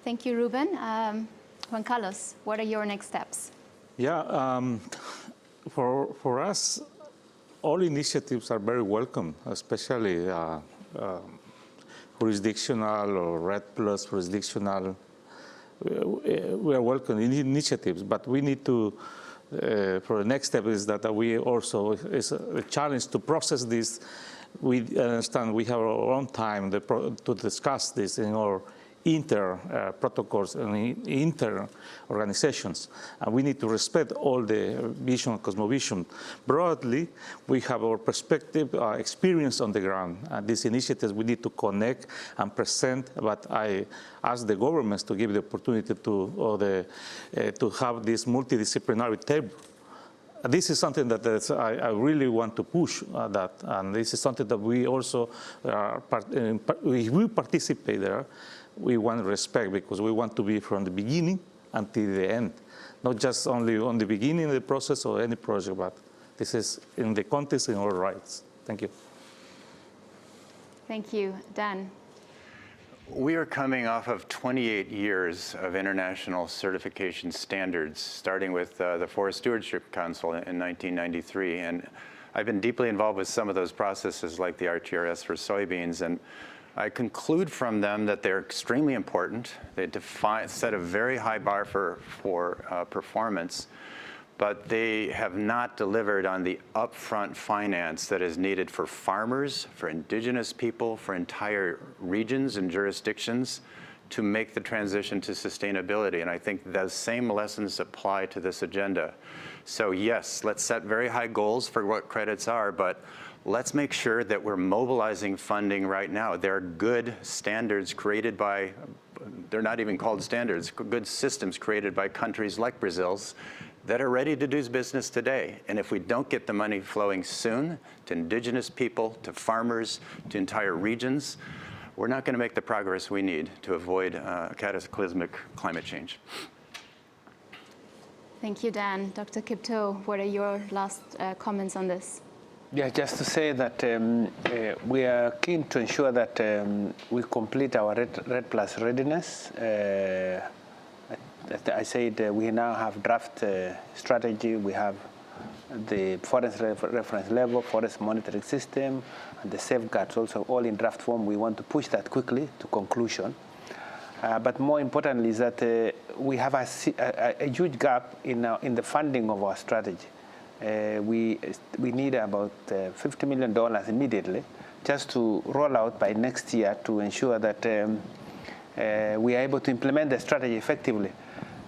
Thank you, Ruben. Juan Carlos, what are your next steps? Yeah, for us, all initiatives are very welcome, especially jurisdictional or RED plus jurisdictional. We are welcome initiatives, but we need to, for the next step is that we also, is a challenge to process this. We understand we have our own time to discuss this in our protocols and inter-organizations. And we need to respect all the vision, cosmovision. Broadly, we have our perspective, experience on the ground. And these initiatives we need to connect and present, but I ask the governments to give the opportunity to have this multidisciplinary table. This is something that I really want to push that, and this is something that we also, if we participate there, we want respect because we want to be from the beginning until the end, not just only on the beginning of the process or any project, but this is in the context in all rights. Thank you. Thank you. Dan. We are coming off of 28 years of international certification standards, starting with the Forest Stewardship Council in 1993. And I've been deeply involved with some of those processes like the RTRS for soybeans. And I conclude from them that they're extremely important. They set a very high bar for performance, but they have not delivered on the upfront finance that is needed for farmers, for indigenous people, for entire regions and jurisdictions to make the transition to sustainability. And I think those same lessons apply to this agenda. So yes, let's set very high goals for what credits are, but let's make sure that we're mobilizing funding right now. There are good standards created by, they're not even called standards, good systems created by countries like Brazil's that are ready to do business today. And if we don't get the money flowing soon to indigenous people, to farmers, to entire regions, we're not going to make the progress we need to avoid cataclysmic climate change. Thank you, Dan. Dr. Kipto, what are your last comments on this? Yeah, just to say that we are keen to ensure that we complete our RED Plus readiness. I said we now have draft strategy. We have the forest reference level, forest monitoring system, and the safeguards also all in draft form. We want to push that quickly to conclusion. But more importantly is that we have a huge gap in the funding of our strategy. We need about $50 million immediately just to roll out by next year to ensure that we are able to implement the strategy effectively.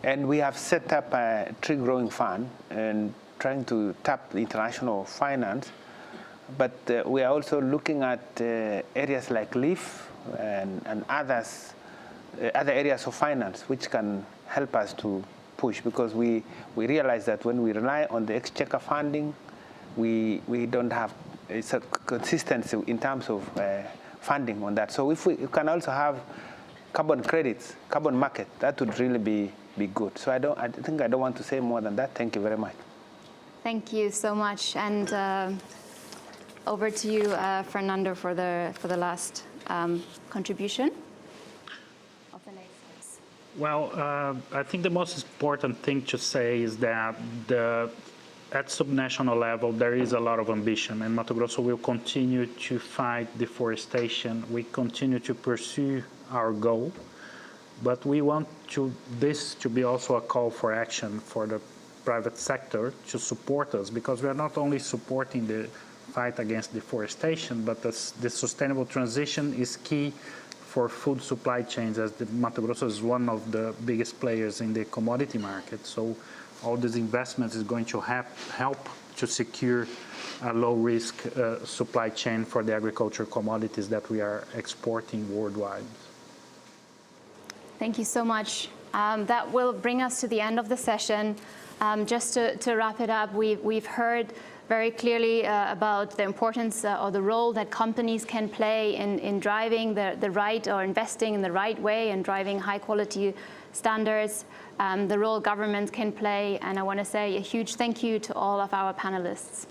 And we have set up a tree growing fund and trying to tap the international finance. But we are also looking at areas like leaf and other areas of finance which can help us to push, because we realize that when we rely on the exchequer funding, we don't have a consistency in terms of funding on that. So if we can also have carbon credits, carbon market, that would really be good. So I think I don't want to say more than that. Thank you very much. Thank you so much. And over to you, Fernando, for the last contribution. Well, I think the most important thing to say is that at subnational level, there is a lot of ambition, and Mato Grosso will continue to fight deforestation. We continue to pursue our goal, but we want this to be also a call for action for the private sector to support us, because we are not only supporting the fight against deforestation, but the sustainable transition is key for food supply chains, as Mato Grosso is one of the biggest players in the commodity market. So all these investments is going to help to secure a low-risk supply chain for the agricultural commodities that we are exporting worldwide. Thank you so much. That will bring us to the end of the session. Just to wrap it up, we've heard very clearly about the importance or the role that companies can play in driving the right, or investing in the right way and driving high quality standards, the role governments can play, and I want to say a huge thank you to all of our panelists.